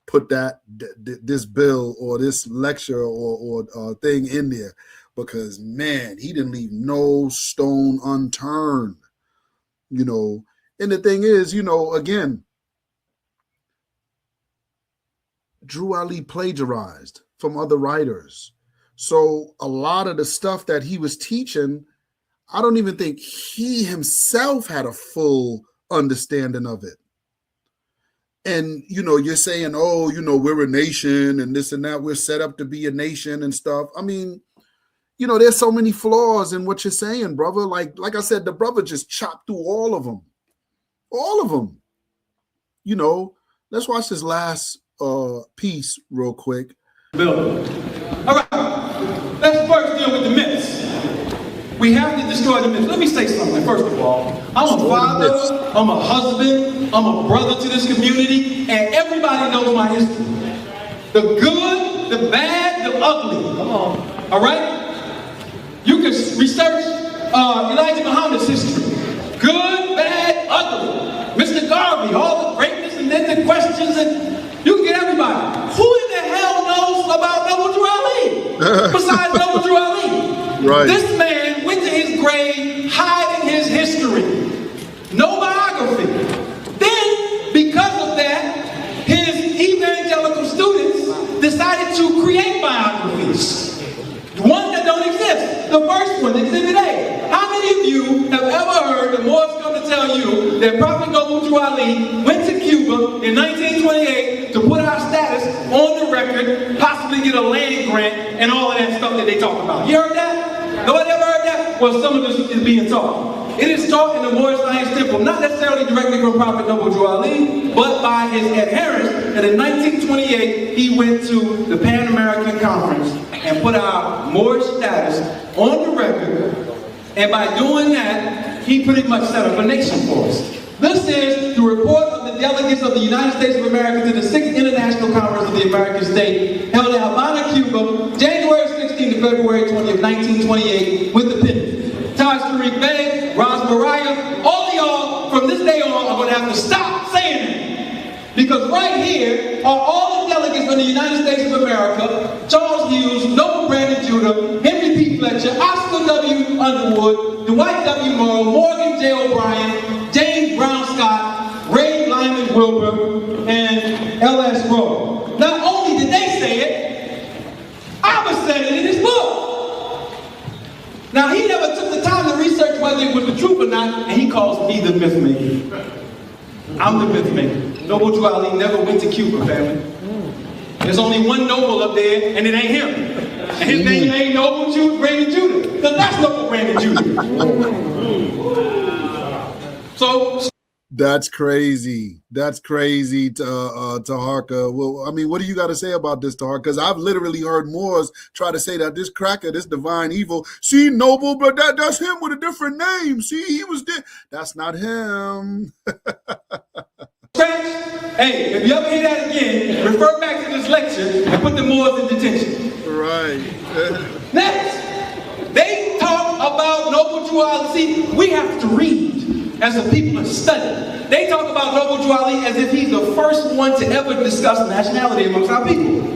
put this bill or this lecture or thing in there, because man, he didn't leave no stone unturned, And the thing is, again, Drew Ali plagiarized from other writers. So a lot of the stuff that he was teaching, I don't even think he himself had a full understanding of it. And, you know, you're saying, oh, you know, we're a nation and this and that. We're set up to be a nation and stuff. I mean, you know, there's so many flaws in what you're saying, brother. Like I said, the brother just chopped through all of them. All of them. You know, let's watch this last piece real quick. All right, let's first deal with the myths. We have to destroy the myths. Let me say something, first of all. I'm a father, I'm a husband, I'm a brother to this community, and everybody knows my history. The good, the bad, the ugly. Come on. All right? You can research Elijah Muhammad's history. Good, bad, ugly. Mr. Garvey, all the greatness and then the questions, and you can get everybody. Who in the hell knows about Noble Drew Ali? Besides Noble Drew Ali. Right. This man went to his grave hiding his history. No biography. Then, because of that, his evangelical students decided to create biographies. Ones that don't exist. The first one, Exhibit A. How many of you have ever heard the Moors come to tell you that Prophet Noble Drew Ali went to Cuba in 1928 to put our status on the record, possibly get a land grant, and all of that stuff that they talk about? You heard that? Nobody ever heard that? Well, some of this is being taught. It is taught in the Moorish Science Temple, not necessarily directly from Prophet Noble Drew Ali, but by his adherents. And in 1928, he went to the Pan American Conference and put our Moorish status on the record. And by doing that, he pretty much set up a nation for us. This is the report of the delegates of the United States of America to the 6th International Conference of the American State, held in Havana, Cuba, January 16 to February 20 of 1928, with the pen. Taharka Bey, Mariah, all of y'all from this day on are going to have to stop saying it. Because right here are all the delegates from the United States of America: Charles Hughes, Noble Brandon Judah, Henry P. Fletcher, Oscar W. Underwood, Dwight W. Morrow, Morgan J. O'Brien, James Brown Scott, Ray Lyman Wilbur, and L.S. Rowe. Not only did they say it, Abba said it in his book. Now, he never took the time to research whether it was the truth or not, and he calls me the myth maker. I'm the myth maker. Noble Drew Ali never went to Cuba, family. There's only one Noble up there, and it ain't him. And his name ain't Noble Brandon Judah, because that's Noble Brandon Judah. So that's crazy. That's crazy, Taharka. Well, I mean, what do you got to say about this, Taharka? Because I've literally heard Moors try to say that this cracker, this divine evil, see, Noble, but that's him with a different name. See, he was there. That's not him. Hey, if you ever hear that again, refer back to this lecture and put the Moors in detention. Right. Next, they talk about Noble Drew Ali. See, we have to read as a people and study. They talk about Noble Drew Ali as if he's the first one to ever discuss nationality amongst our people.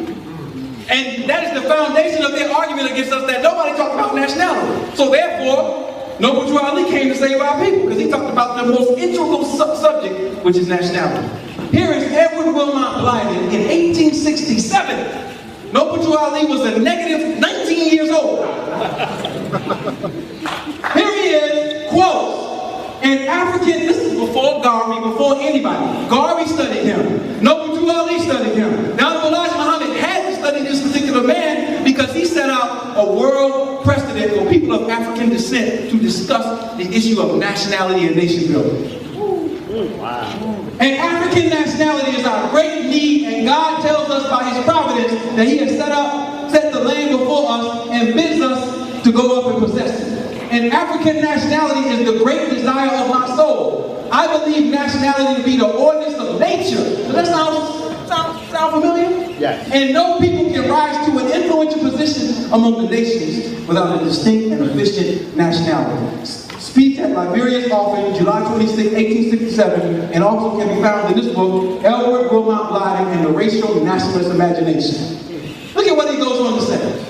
And that is the foundation of their argument against us, that nobody talked about nationality. So therefore, Noble Drew Ali came to save our people because he talked about the most integral subject, which is nationality. Here is Edward Wilmot Blyden in 1867. Noble Drew Ali was a negative 19 years old. Here he is, quote, an African, this is before Garvey, before anybody. Garvey studied him. Noble Drew Ali studied him. Now Elijah Muhammad had to study this particular man because he set out a world precedent for people of African descent to discuss the issue of nationality and nation building. Wow. And African nationality is our great need, and God tells us by his providence that he has set the land before us and bids us to go up and possess it. And African nationality is the great desire of my soul. I believe nationality to be the ordinance of nature. Does that sound familiar? Yes. And no people can rise to an influential position among the nations without a distinct and efficient nationality. Speech at Liberia's office, July 26, 1867, and also can be found in this book, Edward Wilmot Blyden and the Racial Nationalist Imagination. Look at what he goes on to say.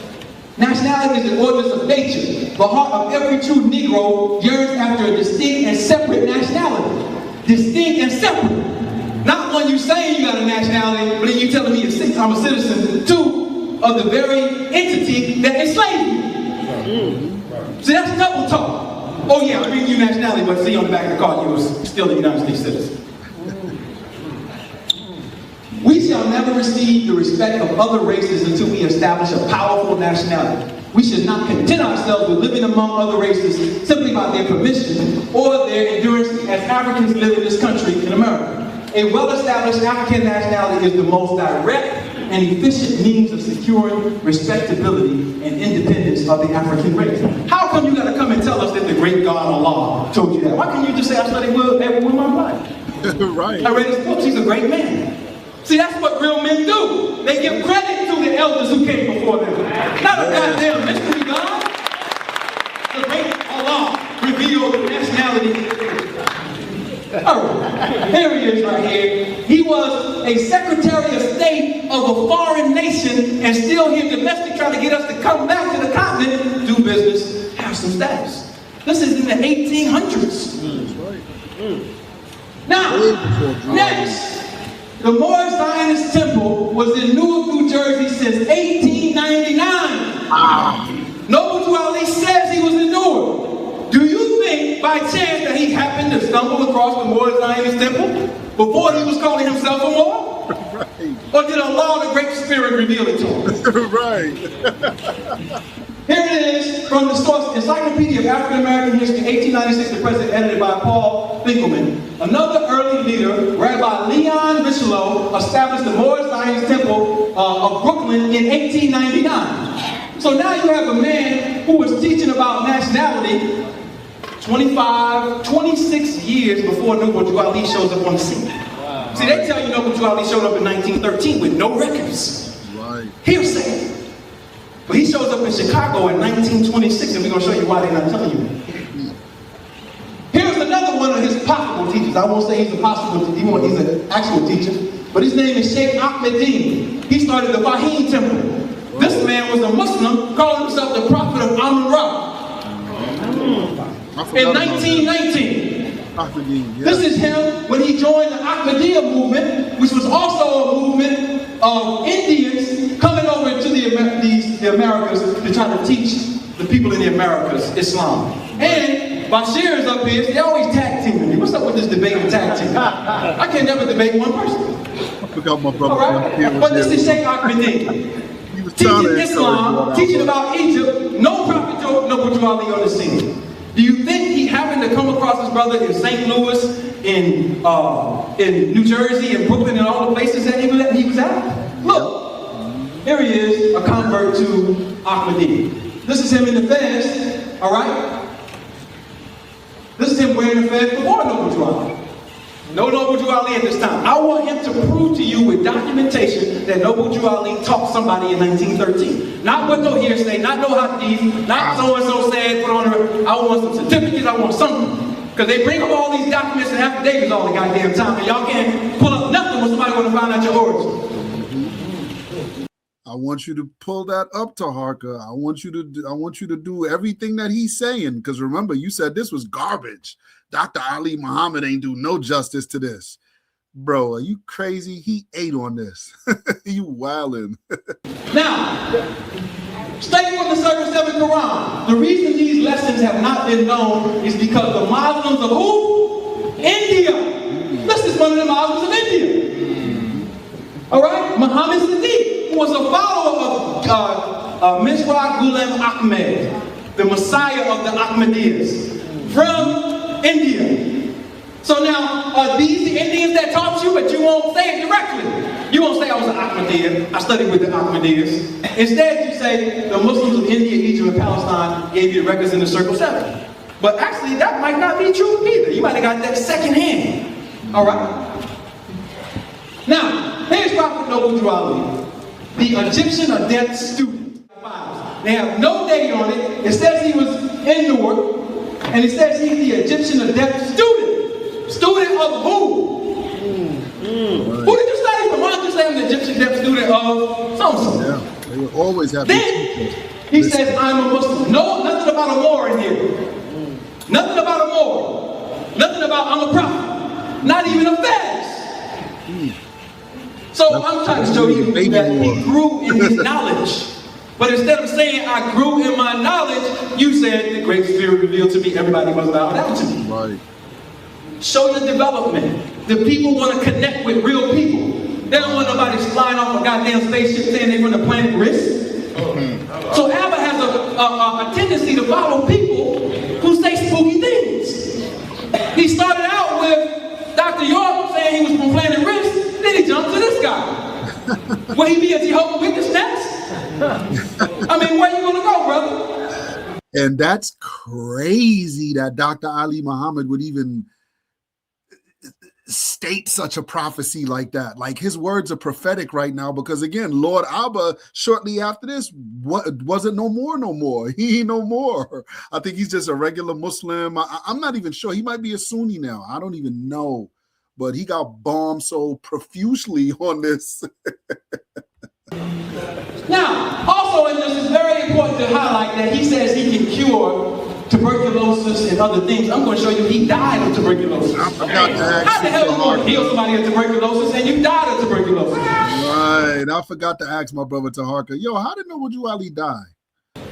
Nationality is the ordinance of nature. The heart of every true Negro yearns after a distinct and separate nationality. Distinct and separate. Not one you saying you got a nationality, but then you telling me I'm a citizen, two, of the very entity that enslaved you. See, that's double talk. Oh yeah, I'm reading you nationality, but see on the back of the card you was still a United States citizen. We shall never receive the respect of other races until we establish a powerful nationality. We should not content ourselves with living among other races simply by their permission or their endurance as Africans live in this country, in America. A well-established African nationality is the most direct and efficient means of securing respectability and independence of the African race. How come you gotta come and tell us that the great God Allah told you that? Why can't you just say, I studied with my life? Right. I read his books, he's a great man. See, that's what real men do. They give credit to the elders who came before them. Not a goddamn mystery God. The great Allah revealed nationality. Alright, here he is right here. He was a Secretary of State of a foreign nation and still here domestic trying to get us to come back to the continent, do business, have some status. This is in the 1800s. Now, next. The Moorish Science Temple was in Newark, New Jersey since 1899. Noble Ali says he was in Newark. Do you think by chance that he happened to stumble across the Moorish Science Temple before he was calling himself a Moor? Right. Or did Allah, the Great Spirit, reveal it to him? Right. Here it is from the source, Encyclopedia of African American History, 1896 to present, edited by Paul Finkelman. Another early leader, Rabbi Leon Richelieu, established the Moorish Science Temple of Brooklyn in 1899. So now you have a man who was teaching about nationality 26 years before Noble Ali shows up on the scene. Wow. See, they tell you Noble Ali showed up in 1913 with no records. Right. Hearsay. But he shows up in Chicago in 1926, and we're going to show you why they're not telling you. Here's another one of his possible teachers. I won't say he's a possible teacher, he's an actual teacher. But his name is Sheikh Ahmeddin. He started the Fahiym Temple. This man was a Muslim, calling himself the Prophet of Amun-Ra. In 1919. This is him when he joined the Ahmadiyya movement, which was also a movement of Indians coming over to the Americas to try to teach the people in the Americas Islam. And Bashir is up here, they always tag teaming me. What's up with this debate and tag team? I can never debate one person. I forgot my brother. All right? But this is Sheikh Ahmeddin. Teaching Islam, teaching about Egypt, no Prophet Noble Ali on the scene. Do you think he happened to come across his brother in St. Louis, in New Jersey, in Brooklyn, and all the places that he was at? Look, here he is, a convert to Ahmadiyya. This is him in the fez, all right? This is him wearing the fez before Noble Ali. No Noble Ali at this time. I want him to prove to you with documentation that Noble Ali taught somebody in 1913. Not with no hearsay, not no hadith, not so-and-so said, put on her. I want some certificates, I want something. Because they bring up all these documents and affidavits all the goddamn time, and y'all can't pull up nothing when somebody want to find out your origin. I want you to pull that up, Taharka. I want you to do everything that he's saying. Because remember, you said this was garbage. Dr. Ali Muhammad ain't do no justice to this. Bro, are you crazy? He ate on this. You wildin'. Now, study from the Circle 7 Qur'an. The reason these lessons have not been known is because the Muslims of who? India. This is one of the Muslims of India. All right? Muhammad Siddiq, who was a follower of Mirza Ghulam Ahmed, the Messiah of the Ahmadiyyas, from India. So now, are these the Indians that taught you, but you won't say it directly? You won't say I was an Ahmadiyya, I studied with the Ahmadiyyas. Instead, you say the Muslims of India, Egypt, and Palestine gave you the records in the Circle 7. But actually, that might not be true either. You might have got that secondhand. All right? Now, here's Prophet Noble Ali, the Egyptian of death student. They have no date on it. It says he was in Newark. And it says he's the Egyptian of death student. Student of who? Who did you study from? Why don't you say I'm the Egyptian death student of so-and-so? Yeah, they would always have. Then he says, I'm a Muslim. No, nothing about a Moor in here. Nothing about a Moor. Nothing about I'm a prophet. Not even a fast. So I'm trying to show you that he grew in his knowledge. But instead of saying, I grew in my knowledge, you said, the Great Spirit revealed to me, everybody must bow down to me. Right. Show the development. The people want to connect with real people. They don't want nobody flying off a goddamn spaceship saying they're from the planet Risk. So Abba has a tendency to follow people who say spooky things. He started out with Dr. York saying he was from planet Risk, then he jumped to this guy. Will he be a Jehovah's Witness next? I mean, where you gonna go, brother? And that's crazy that Dr. Ali Muhammad would even state such a prophecy like that. Like, his words are prophetic right now, because again, Lord Abba, shortly after this, wasn't no more. He ain't no more. I think he's just a regular Muslim. I'm not even sure. He might be a Sunni now. I don't even know. But he got bombed so profusely on this. Now, also in this, it's very important to highlight that he says he can cure tuberculosis and other things. I'm going to show you he died of tuberculosis. I forgot to ask How the hell you going to heal somebody of tuberculosis and you died of tuberculosis? Right. I forgot to ask my brother Taharka, yo, how did Noble Ali die?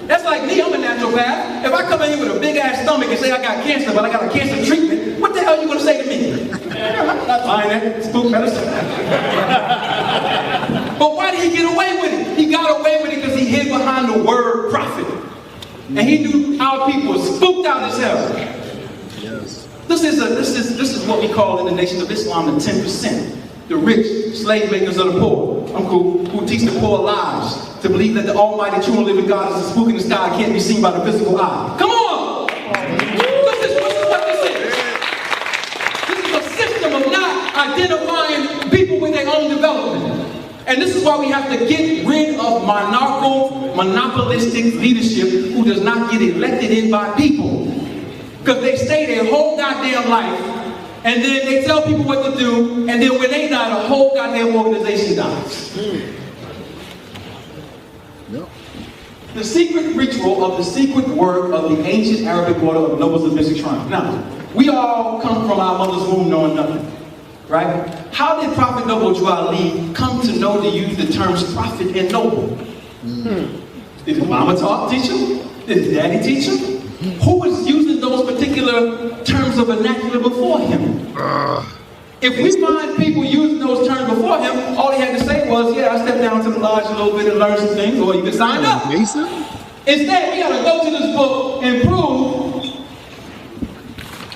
That's like me, I'm a naturopath. If I come in here with a big ass stomach and say I got cancer, but I got a cancer treatment, what the hell are you going to say to me? I'm not buying that. Spook medicine. But why did he get away with it? He got away with it because he hid behind the word prophet. And he knew our people were spooked out as hell. Yes. This is what we call in the Nation of Islam the 10%. The rich, slave makers of the poor. I'm cool. Who teach the poor lies to believe that the almighty true and living God is a spook in the sky and can't be seen by the physical eye. Come on! This is what this is. This is a system of not identifying people with their own development. And this is why we have to get rid of monopolistic leadership who does not get elected in by people. Because they stay their whole goddamn life, and then they tell people what to do, and then when they die, the whole goddamn organization dies. Yep. The secret ritual of the secret work of the ancient Arabic order of nobles of mystic shrine. Now, we all come from our mother's womb knowing nothing. Right? How did Prophet Noble Drew Ali come to know to use the terms prophet and noble? Did his mama teach him? Did his daddy teach him? Who was using those particular terms of vernacular before him? If we find people using those terms before him, all he had to say was, yeah, I stepped down to the lodge a little bit and learned some things, or even signed up. Mason? Instead, we gotta go to this book and prove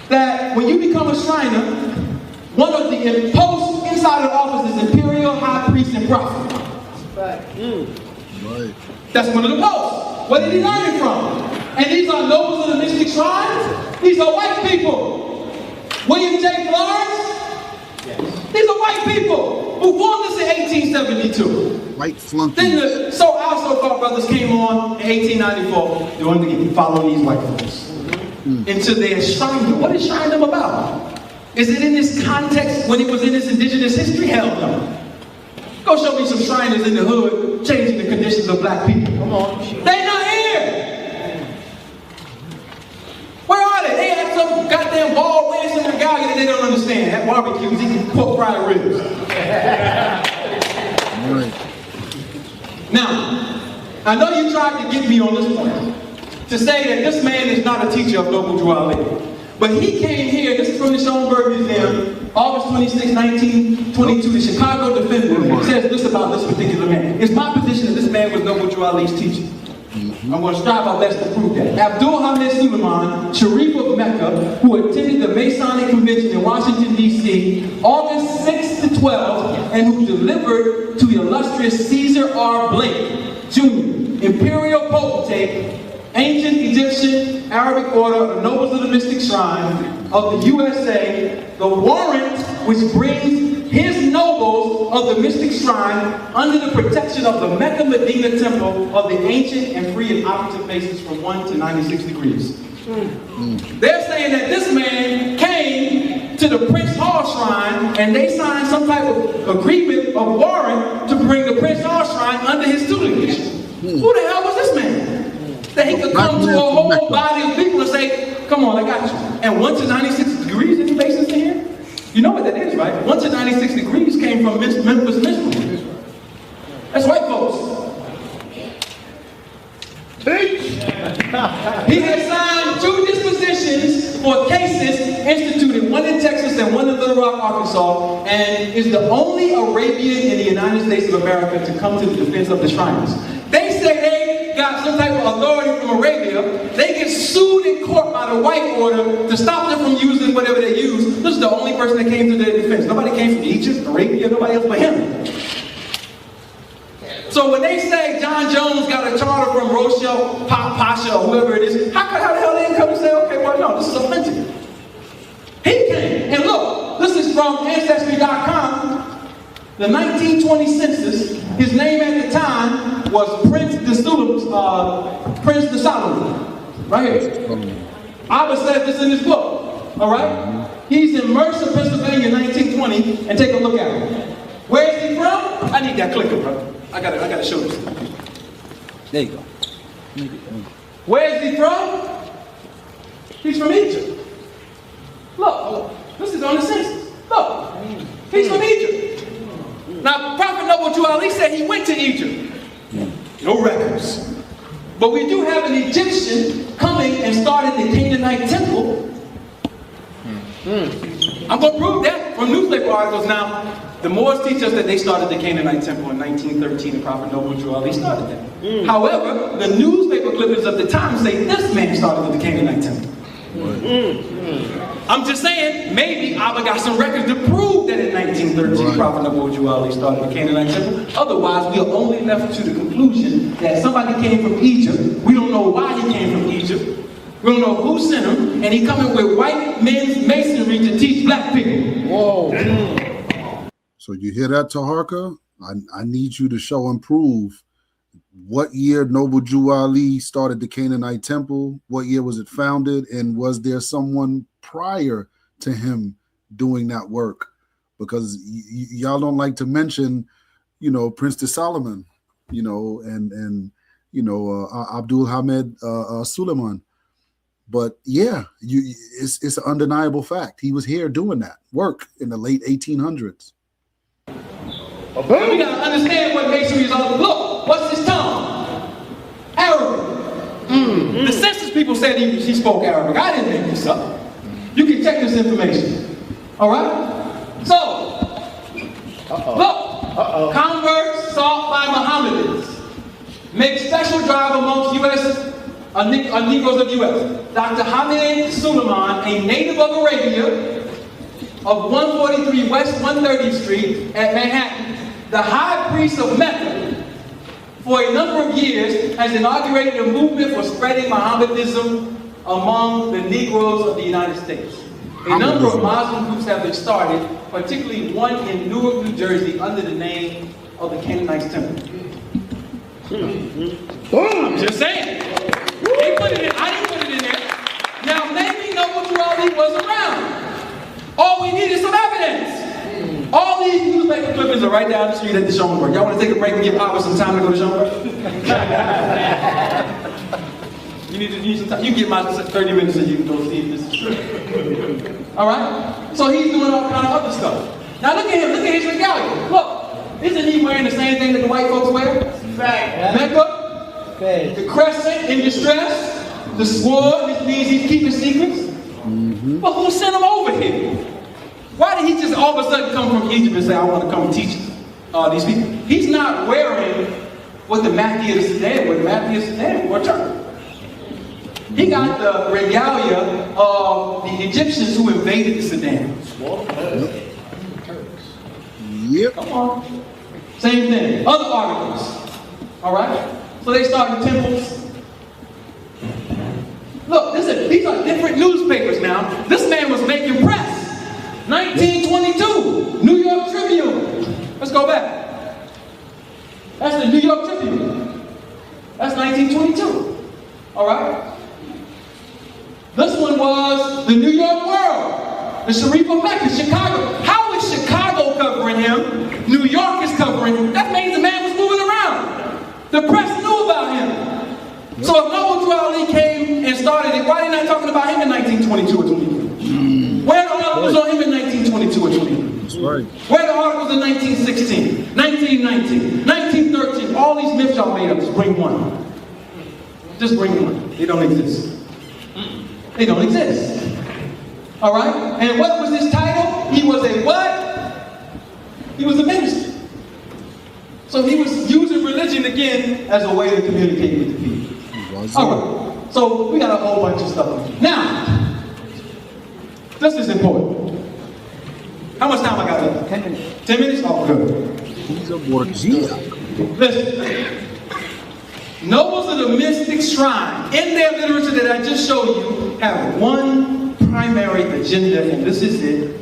that when you become a Shriner, one of the posts inside of the office is Imperial High Priest and Prophet. Right. That's one of the posts. Where did he learn it from? And these are nobles of the mystic shrines? These are white people. William J. Florence? Yes. These are white people who formed this in 1872. White flunky. Then so our so-called brothers came on in 1894. They wanted to follow these white folks into their shrine. What is Shrine about? Is it in this context when it was in its indigenous history? Hell no. Go show me some Shriners in the hood changing the conditions of black people. Come on. They not here. Where are they? They had some goddamn ball wearing some regalia that they don't understand. At barbecues, eating pork fried ribs. Right. Now, I know you tried to get me on this point to say that this man is not a teacher of Noble Drew Ali. But he came here, this is from the Schoenberg Museum, August 26, 1922, the Chicago Defender. He says this about this particular man. It's my position that this man was Noble Drew Ali's teacher. I'm going to strive our best to prove that. Abdul Hamid Suleiman, Sharif of Mecca, who attended the Masonic Convention in Washington, D.C., August 6 to 12, and who delivered to the illustrious Caesar R. Blake, Jr., Imperial Potentate, ancient Egyptian Arabic order of nobles of the mystic shrine of the USA, the warrant which brings his nobles of the mystic shrine under the protection of the Mecca Medina temple of the ancient and free and operative bases from 1 to 96 degrees. They're saying that this man came to the Prince Hall Shrine and they signed some type of agreement of warrant to bring the Prince Hall Shrine under his tutelage. Who the hell was this man? That he could come to a whole body of people and say, come on, I got you. And 1 to 96 degrees in bases in here? You know what that is, right? 1 to 96 degrees came from Memphis, Missouri. Arkansas, and is the only Arabian in the United States of America to come to the defense of the Shriners. They say they got some type of authority from Arabia. They get sued in court by the white order to stop them from using whatever they use. This is the only person that came to their defense. Nobody came from Egypt, Arabia, nobody else but him. So when they say John Jones got a charter from Rochelle Pasha or whoever it is, how the hell they didn't come and say, okay, well, no, this is authentic. He came, and look, this is from Ancestry.com, the 1920 census. His name at the time was Prince de Solomon, right here. Abba said this in his book, all right? He's in Mercer, Pennsylvania, 1920, and take a look at him. Where is he from? I need that clicker, bro. I gotta show this. There you go. Where is he from? He's from Egypt. Look, this is on the census. Look, he's from Egypt. Now, Prophet Noble Ali said he went to Egypt. No records. But we do have an Egyptian coming and started the Canaanite temple. I'm going to prove that from newspaper articles. Now, the Moors teach us that they started the Canaanite temple in 1913, and Prophet Noble Ali started that. However, the newspaper clippings of the time say this man started the Canaanite temple. I'm just saying, maybe Abba got some records to prove that in 1913 Prophet Noble Ali started the Canaanite temple. Otherwise, we are only left to the conclusion that somebody came from Egypt. We don't know why he came from Egypt. We don't know who sent him, and he coming with white men's masonry to teach black people. Whoa. So you hear that, Taharka? I need you to show and prove what year Noble Jew Ali started the Canaanite temple, what year was it founded, and was there someone prior to him doing that work? Because y'all don't like to mention, Prince de Solomon, and Abdul Hamid Suleiman. But yeah, it's an undeniable fact. He was here doing that work in the late 1800s. We gotta understand what masonry is all about. Look, what's his tongue? Arabic. The census people said he spoke Arabic. I didn't make this up. You can check this information. All right? So, look, converts sought by Mohammedans make special drive amongst Negroes of U.S. Dr. Hamid Suleiman, a native of Arabia, of 143 West 130th Street at Manhattan, the high priest of Mecca, for a number of years has inaugurated a movement for spreading Mohammedanism among the Negroes of the United States. A number of Muslim groups have been started, particularly one in Newark, New Jersey, under the name of the Canaanite Temple. I'm just saying. They put it in, I didn't put it in there. Now maybe Noble Jew Ali was around. All we need is some evidence. All these newspaper clippings are right down the street at the Schoenberg. Y'all want to take a break and give Papa some time to go to Schoenberg? You need some time. You get my 30 minutes so you can go see if this is true. All right? So he's doing all kind of other stuff. Now look at him. Look at his regalia. Look. Isn't he wearing the same thing that the white folks wear? Right. Mecca. The crescent in distress. The sword, which means he's keeping secrets. But who sent him over here? Why did he just all of a sudden come from Egypt and say, I want to come and teach these people? He's not wearing what the Mahdi of the Sudan, what the Mahdi of the Sudan wore turban. He got the regalia of the Egyptians who invaded the Sudan. Yep. Come on. Same thing. Other articles. All right? So they started temples. Look, these are different newspapers now. This man was making press. 1922, New York Tribune. Let's go back. That's the New York Tribune. That's 1922. All right? This one was the New York World. The Sharif of Mecca, Chicago. How is Chicago covering him? New York is covering him. That means the man was moving around. The press knew about him. So if Noble Jew Ali came and started it, why are they not talking about him in 1922 or 23? Where are the articles on him in 1922 or 23? That's right. Where are the articles in 1916, 1919, 1913? All these myths y'all made up, just bring one. Just bring one. They don't exist. They don't exist. All right? And what was his title? He was a what? He was a minister. So he was using religion again as a way to communicate with the people. All right. So we got a whole bunch of stuff. Now, this is important. How much time I got left? 10 minutes. 10 minutes? Oh, good. He's a Borgia. Listen. Nobles of the mystic shrine, in their literature that I just showed you, have one primary agenda, and this is it.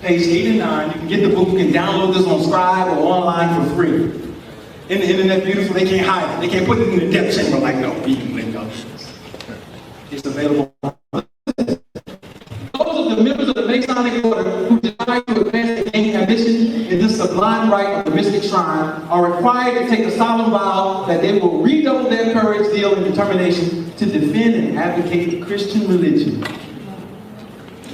Page 8 and 9. You can get the book, you can download this on Scribe or online for free. In the internet, beautiful, they can't hide it. They can't put it in the depth chamber like, no, we can link up. It's available. Those of the members of the Masonic order who desire to advance their ambition in this sublime rite of the mystic shrine are required to take a solemn vow that they will redouble their courage, zeal, and determination to defend and advocate the Christian religion.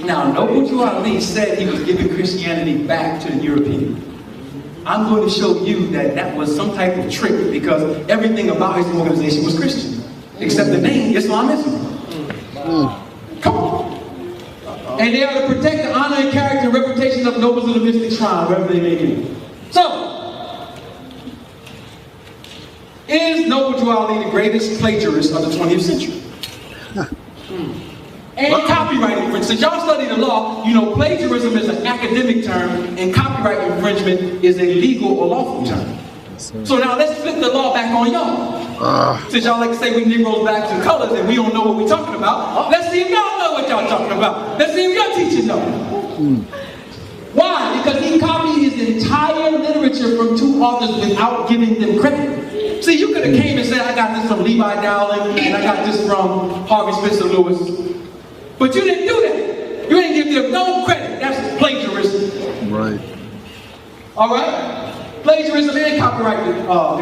Now, Noble Ali said he was giving Christianity back to the Europeans. I'm going to show you that that was some type of trick because everything about his organization was Christian, except the name Islamism. Come on. And they are to protect the honor and character and reputation of nobles of the mystic shrine, wherever they may be. So, is Noble Ali the greatest plagiarist of the 20th century? And copyright infringement. Y'all study the law, you know plagiarism is an academic term and copyright infringement is a legal or lawful term. So now let's flip the law back on y'all. Since y'all like to say we Negroes back to colors and we don't know what we're talking about, let's see if y'all know what y'all talking about. Let's see if your teachers know. Why? Because he copied his entire literature from two authors without giving them credit. See, you could have came and said, I got this from Levi Dowling and I got this from Harvey Spencer Lewis. But you didn't do that. You didn't give them no credit. That's plagiarism. Right. All right? Plagiarism and copyright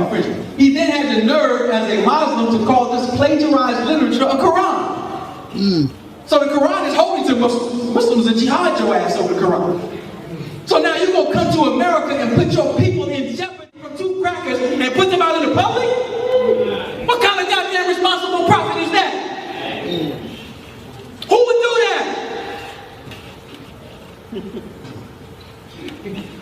infringement. He then had the nerve as a Muslim to call this plagiarized literature a Qur'an. So the Qur'an is holy to Muslims. Muslims are jihad your ass over the Qur'an. So now you're going to come to America and put your people in jeopardy from two crackers and put them out in the public? What kind of goddamn responsible prophet is that? Who would do that?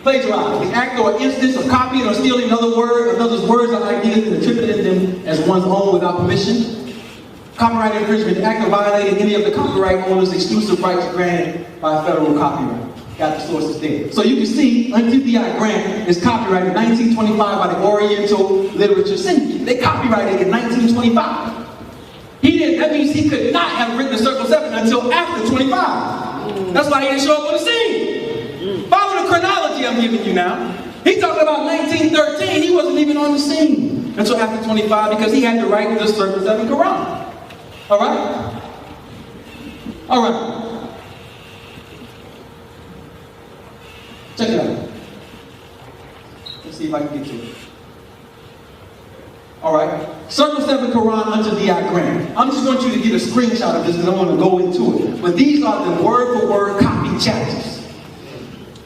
Plagiarize, the act or instance of copying or stealing another's words or ideas and attributing them as one's own without permission. Copyright infringement, the act of violating any of the copyright owner's exclusive rights granted by federal copyright. Got the sources there. So you can see, NTBI grant is copyrighted in 1925 by the Oriental Literature Syndicate. They copyrighted it in 1925. That means he could not have written the Circle 7 until after 25. That's why he didn't show up on the scene. Follow the chronology I'm giving you now. He's talking about 1913. He wasn't even on the scene until after 25 because he had to write the Circle 7 Quran. All right? All right. Check it out. Let's see if I can get to it. All right. Circle 7 Quran unto thee I grant. I'm just want you to get a screenshot of this because I want to go into it. But these are the word-for-word copy chapters.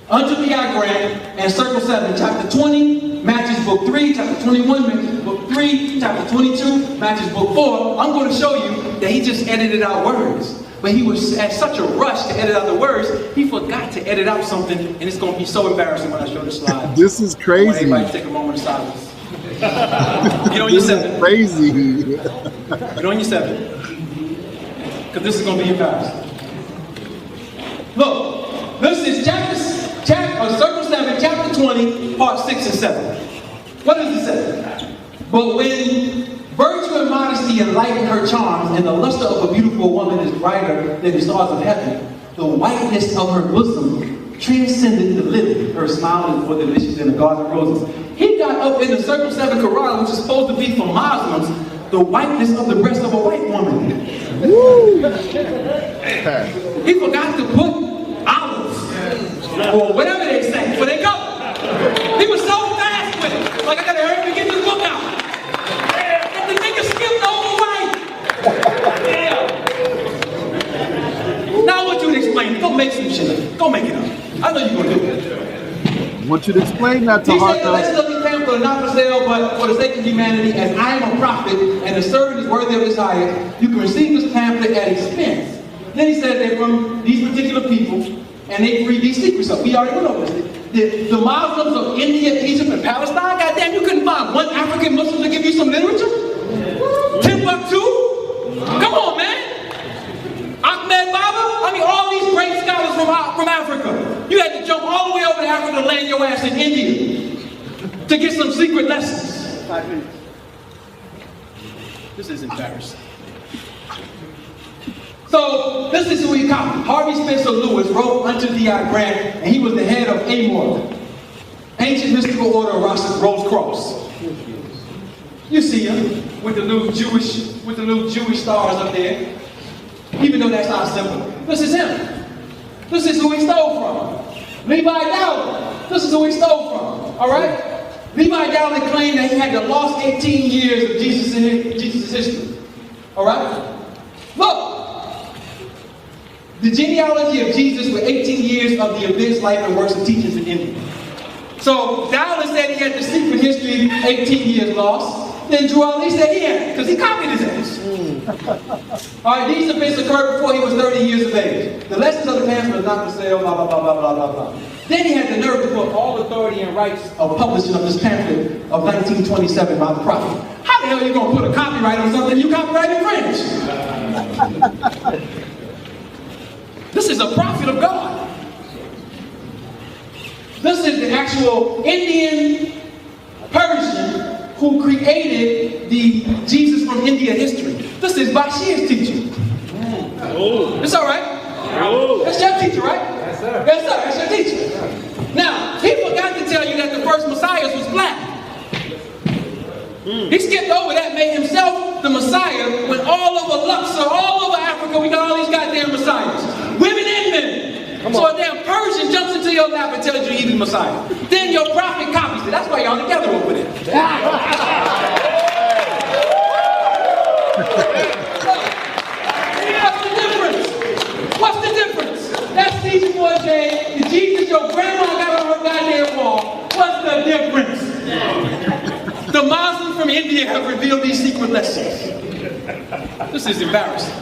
Unto thee I grant, and Circle 7, chapter 20 matches book 3, chapter 21 matches book 3, chapter 22 matches book 4. I'm going to show you that he just edited out words. But he was at such a rush to edit out the words, he forgot to edit out something, and it's going to be so embarrassing when I show the slide. This is crazy. I want everybody to take a moment of silence. Get on your 7. Crazy. Get on your 7. Because this is going to be embarrassing. Look, this is Circle 7, chapter 20, part 6 and 7. What does it say? But when virtue and modesty enlighten her charms, and the luster of a beautiful woman is brighter than the stars of heaven, the whiteness of her bosom transcended the lily. Her smile is more delicious than a garden of roses. He got up in the Circle 7 Quran, which is supposed to be for Muslims, the whiteness of the breast of a white woman. He forgot to put olives, or whatever they say, before they go. He was so fast with it. Like, I gotta hurry up and get this book out. And the nigga skipped over white. Now I want you to explain it. Go make some shit. Go make it up. I know you're gonna do it. I want you to explain that to He said, the Taharka. legends of these pamphlets are not for sale, but for the sake of humanity, as I am a prophet, and the servant is worthy of his hire, you can receive this pamphlet at expense. Then he said they're from these particular people, and they read these secrets up. We already went over this. the Muslims of India, Egypt, and Palestine, goddamn, you couldn't find one African Muslim to give you some literature? Timbuktu? Come on, man. Ahmed Baba? I mean, all these great scholars from Africa. You had to jump all the way over to Africa to land your ass in India to get some secret lessons. 5 minutes. This is embarrassing. So, this is who he copied. Harvey Spencer Lewis wrote Unto Thee I Grant, and he was the head of AMOR, Ancient Mystical Order of Rose Cross. You see him with the little Jewish stars up there, even though that's our symbol. This is him. This is who he stole from. Levi Dowling. This is who he stole from. All right. Levi Dowling claimed that he had the lost 18 years of Jesus' history. All right. Look. The genealogy of Jesus with 18 years of the events, life, and works and teachings in India. So Dowling said he had the secret history, 18 years lost. Then Drew Ali said he had it, because he copied his ass. Alright, these events occurred before he was 30 years of age. The lessons of the past was not for sale, blah, blah, blah, blah, blah, blah, blah. Then he had the nerve to put all authority and rights of publishing of this pamphlet of 1927 by the Prophet. How the hell are you going to put a copyright on something you copyright infringe? This is a prophet of God. This is the actual Indian Persian who created the Jesus from India history. This is Bashir's teaching. It's all right. That's your teacher, right? Yes, sir. Yes, sir. That's your teacher. Now, he forgot to tell you that the first Messiah was black. He skipped over that, made himself the Messiah, when all over Luxor, all over Africa, we got all these goddamn Messiahs. Women and men. So a damn Persian jumps into your lap and tells you he's the Messiah. Then your prophet copies it. That's why y'all together over there. What's the difference? What's the difference? That's teaching boy Jay, the Jesus your grandma got on her goddamn wall. What's the difference? The Muslims from India have revealed these secret lessons. This is embarrassing.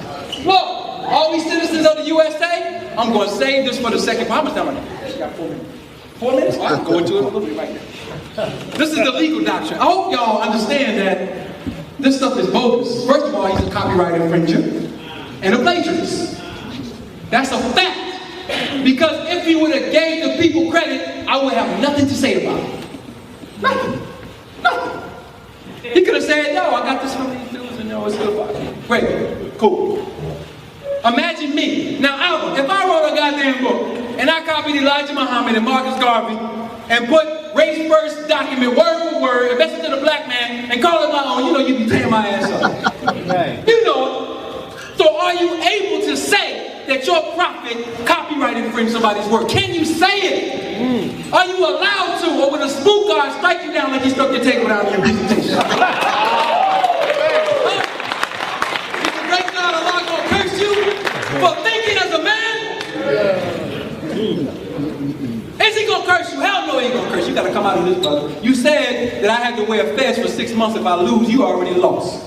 Look, all we citizens of the USA, I'm going to save this for the second part. How much time I got? You got 4 minutes. 4 minutes? Well, I can go into it a little bit right now. This is the legal doctrine. I hope y'all understand that this stuff is bogus. First of all, he's a copyright infringer and a plagiarist. That's a fact. Because if he would have gave the people credit, I would have nothing to say about it. Nothing. Nothing. He could have said, yo, I got this from these dudes and yo, it's good. Great. Cool. Imagine me. Now, Albert, if I wrote a goddamn book and I copied Elijah Muhammad and Marcus Garvey and put race first document word for word, a message to the black man, and call it my own, you know you'd be tearing my ass up. Right. You know it. So are you able to say that your prophet copyright infringed somebody's work? Can you say it? Are you allowed to, or would a spook guard strike you down like he struck your table down in your presentation? Is the great God Allah gonna curse you for thinking as a man? Is he gonna curse you? Hell no, he ain't gonna curse you. You gotta come out of this, brother. You said that I had to wear a fast for 6 months. If I lose, you already lost.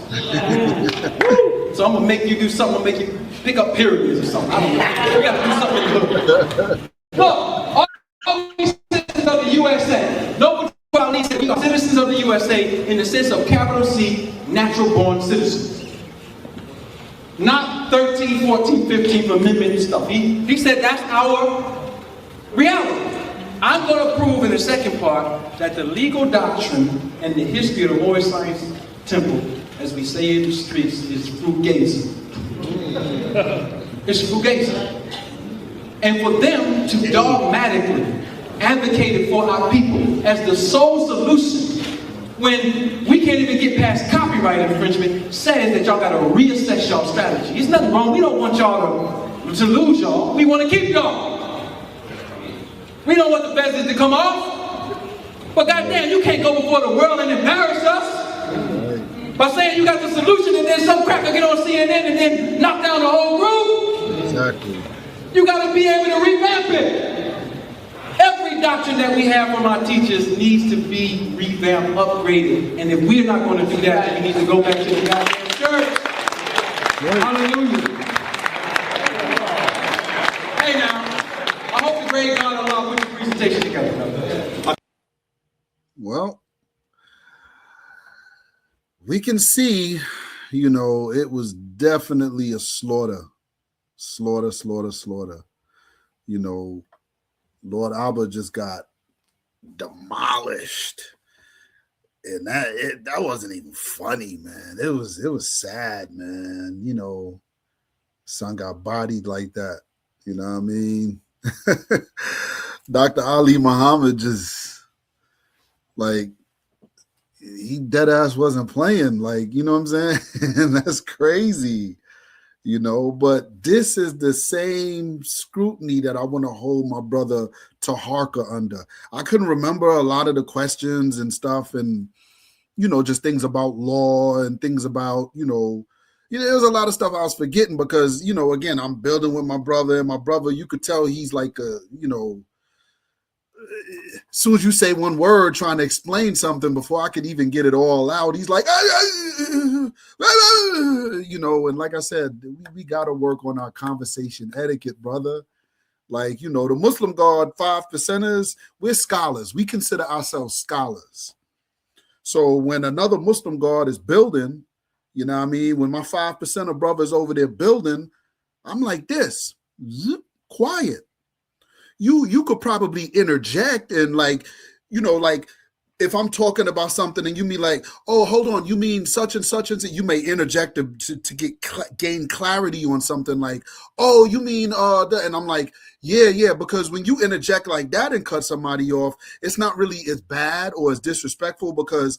So I'm gonna make you do something, I'm gonna make you pick up pyramids or something. I don't know. You gotta do something. Look, all citizens of the USA. Nobody said we are citizens of the USA in the sense of capital C, natural born citizens. Not 13, 14, 15th Amendment stuff. He said that's our reality. I'm going to prove in the second part that the legal doctrine and the history of the Moorish Science Temple, as we say in the streets, is fugazi. It's fugazi. And for them to dogmatically advocate it for our people as the sole solution, when we can't even get past copyright infringement, says that y'all got to reassess y'all strategy. There's nothing wrong. We don't want y'all to lose y'all. We want to keep y'all. We don't want the business to come off. But goddamn, you can't go before the world and embarrass us by saying you got the solution and then some cracker get on CNN and then knock down the whole group. Exactly. You got to be able to revamp it. Every doctrine that we have from our teachers needs to be revamped, upgraded. And if we're not going to do that, then we need to go back to the goddamn church. Hallelujah. Hey now, I hope the great God Allah with your presentation. reputation together. Well, we can see, you know, it was definitely a slaughter. You know, Lord Abba just got demolished. And that wasn't even funny, man. It was sad, man. You know, son got bodied like that. You know what I mean? Dr. Ali Muhammad just like he dead ass wasn't playing, like, you know what I'm saying? And that's crazy, you know. But this is the same scrutiny that I want to hold my brother Taharka under. I couldn't remember a lot of the questions and stuff, and you know, just things about law and things about, you know, there was a lot of stuff I was forgetting because, you know, again, I'm building with my brother, and my brother, you could tell he's like a, you know, as soon as you say one word trying to explain something before I could even get it all out, he's like, you know, and like I said, we got to work on our conversation etiquette, brother. Like, you know, the Muslim God 5%ers, we're scholars. We consider ourselves scholars. So when another Muslim God is building, you know what I mean? When my 5% of brothers over there building, I'm like this, zip, quiet. You could probably interject and like, you know, like if I'm talking about something and you mean like, oh, hold on, you mean such and such, and you may interject to gain clarity on something like, oh, you mean, and I'm like, yeah, because when you interject like that and cut somebody off, it's not really as bad or as disrespectful because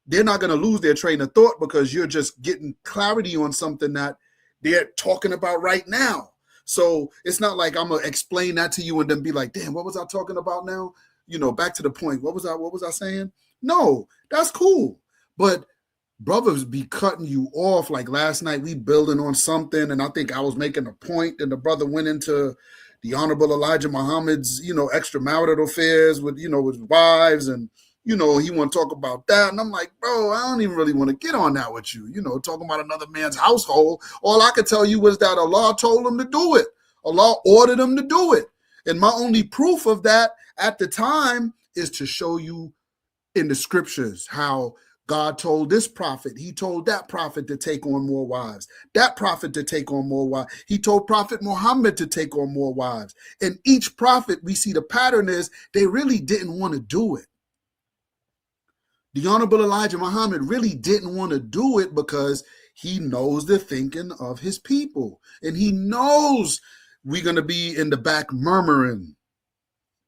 they're not going to lose their train of thought because you're just getting clarity on something that they're talking about right now. So it's not like I'm going to explain that to you and then be like, damn, what was I talking about now? You know, back to the point. What was I saying? No, that's cool. But brothers be cutting you off. Like last night, we building on something, and I think I was making a point, and the brother went into the Honorable Elijah Muhammad's, you know, extramarital affairs with, you know, his wives, and, you know, he want to talk about that. And I'm like, bro, I don't even really want to get on that with you, you know, talking about another man's household. All I could tell you was that Allah told him to do it. Allah ordered him to do it. And my only proof of that at the time is to show you in the scriptures how God told this prophet, he told that prophet to take on more wives, that prophet to take on more wives. He told Prophet Muhammad to take on more wives. And each prophet, we see the pattern is they really didn't want to do it. The Honorable Elijah Muhammad really didn't want to do it because he knows the thinking of his people. And he knows we're going to be in the back murmuring,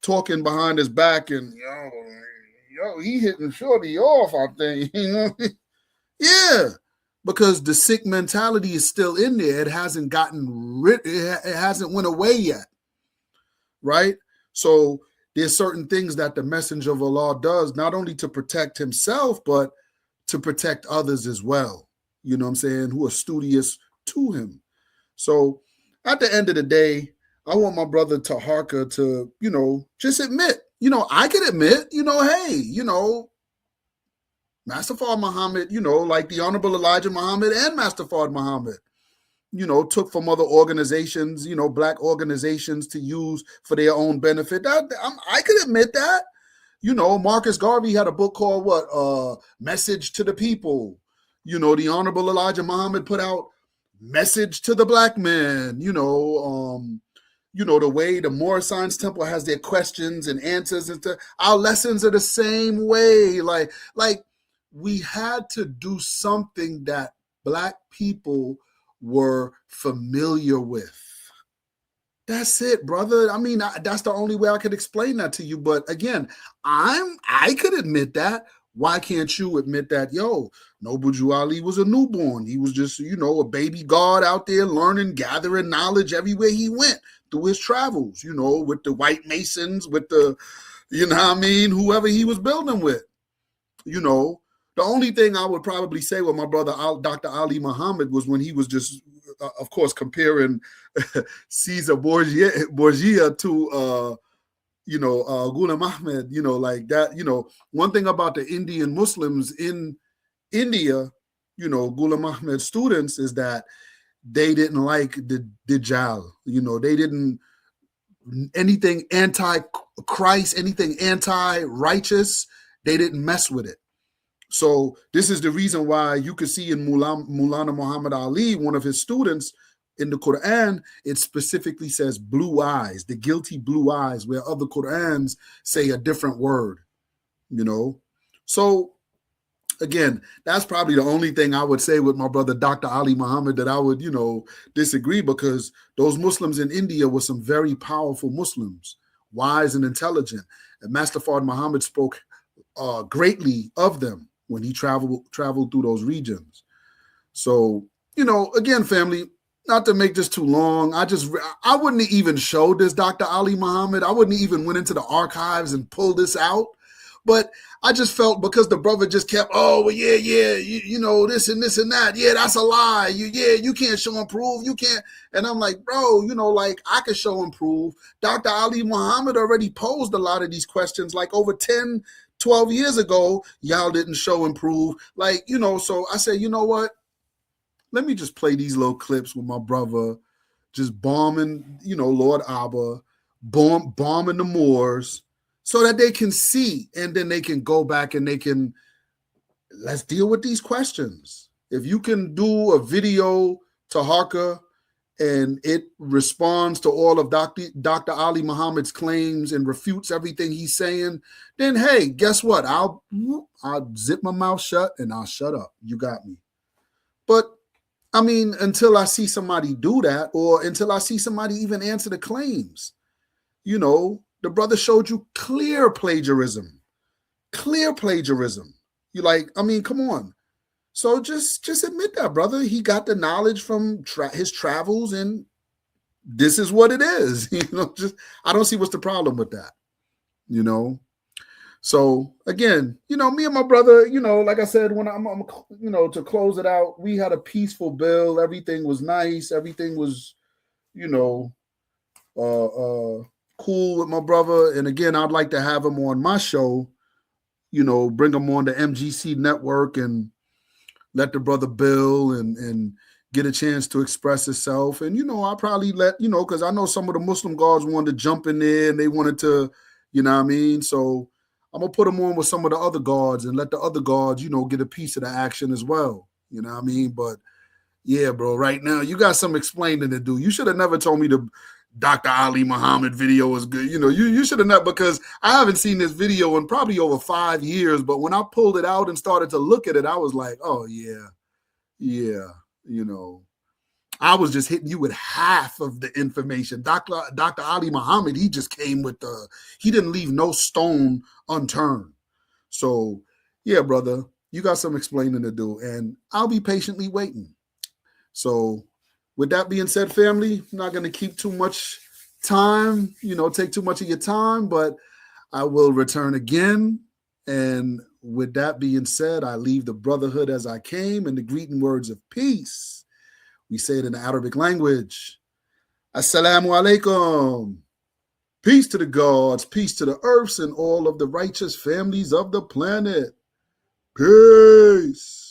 talking behind his back and, yo, he hitting Shorty off, I think. Yeah, because the sick mentality is still in there. It hasn't gotten rid, it hasn't went away yet, right? So there's certain things that the Messenger of Allah does, not only to protect himself, but to protect others as well, you know what I'm saying, who are studious to him. So at the end of the day, I want my brother Taharka to, you know, just admit, you know, I can admit, you know, hey, you know, Master Fard Muhammad, you know, like the Honorable Elijah Muhammad and Master Fard Muhammad, you know, took from other organizations, you know, black organizations to use for their own benefit. I could admit that. You know, Marcus Garvey had a book called what? Message to the People. You know, the Honorable Elijah Muhammad put out Message to the Black Man. You know, the way the Moorish Science Temple has their questions and answers and stuff. Our lessons are the same way. Like we had to do something that black people were familiar with. That's it, brother. I mean, that's the only way I could explain that to you. But again, I could admit that. Why can't you admit that? Yo, Noble Jew Ali was a newborn. He was just, you know, a baby God out there learning, gathering knowledge everywhere he went through his travels, you know, with the white Masons, with the, you know what I mean, whoever he was building with. You know, the only thing I would probably say with my brother Dr. Ali Muhammad was when he was just, of course, comparing Caesar Borgia to, you know, Ghulam Ahmad, you know, like that. You know, one thing about the Indian Muslims in India, you know, Ghulam Ahmad's students is that they didn't like the Dajjal. You know, they didn't anything anti-Christ, anything anti-righteous, they didn't mess with it. So this is the reason why you could see in Mulana Muhammad Ali, one of his students, in the Qur'an, it specifically says blue eyes, the guilty blue eyes, where other Qur'ans say a different word, you know. So again, that's probably the only thing I would say with my brother Dr. Ali Muhammad that I would, you know, disagree, because those Muslims in India were some very powerful Muslims, wise and intelligent. And Master Fard Muhammad spoke greatly of them when he traveled through those regions. So, you know, again, family, not to make this too long, I wouldn't even show this Dr. Ali Muhammad. I wouldn't even went into the archives and pulled this out. But I just felt, because the brother just kept, oh, well, yeah, you know, this and that. Yeah, that's a lie. You can't show and prove. You can't. And I'm like, bro, you know, like, I could show and prove. Dr. Ali Muhammad already posed a lot of these questions like over 10, 12 years ago. Y'all didn't show and prove. Like, you know, so I said, you know what? Let me just play these little clips with my brother, just bombing, you know, Lord Abba, bombing the Moors, so that they can see, and then they can go back and let's deal with these questions. If you can do a video, Taharka, and it responds to all of Dr. Ali Muhammad's claims and refutes everything he's saying, then hey, guess what? I'll zip my mouth shut and I'll shut up. You got me. But I mean, until I see somebody do that, or until I see somebody even answer the claims, you know, the brother showed you clear plagiarism. You like, I mean, come on. So just admit that, brother. He got the knowledge from his travels, and this is what it is. You know, I don't see what's the problem with that, you know. So again, you know, me and my brother, you know, like I said, when I'm you know, to close it out, we had a peaceful bill. Everything was nice. Everything was, you know, cool with my brother. And again, I'd like to have him on my show, you know, bring him on the M.G.C network and let the brother bill and get a chance to express himself. And, you know, I'll probably let, you know, because I know some of the Muslim guards wanted to jump in there and they wanted to, you know what I mean? So I'm going to put him on with some of the other guards and let the other guards, you know, get a piece of the action as well. You know what I mean? But yeah, bro, right now you got some explaining to do. You should have never told me the Dr. Ali Muhammad video was good. You know, you should have not, because I haven't seen this video in probably over 5 years. But when I pulled it out and started to look at it, I was like, oh, yeah, you know. I was just hitting you with half of the information. Dr. Ali Muhammad, he just came with he didn't leave no stone unturned. So, yeah, brother, you got some explaining to do, and I'll be patiently waiting. So, with that being said, family, I'm not going to keep too much time, you know, take too much of your time, but I will return again. And with that being said, I leave the brotherhood as I came in the greeting words of peace. We say it in the Arabic language. Assalamu alaikum. Peace to the gods, peace to the earths, and all of the righteous families of the planet. Peace.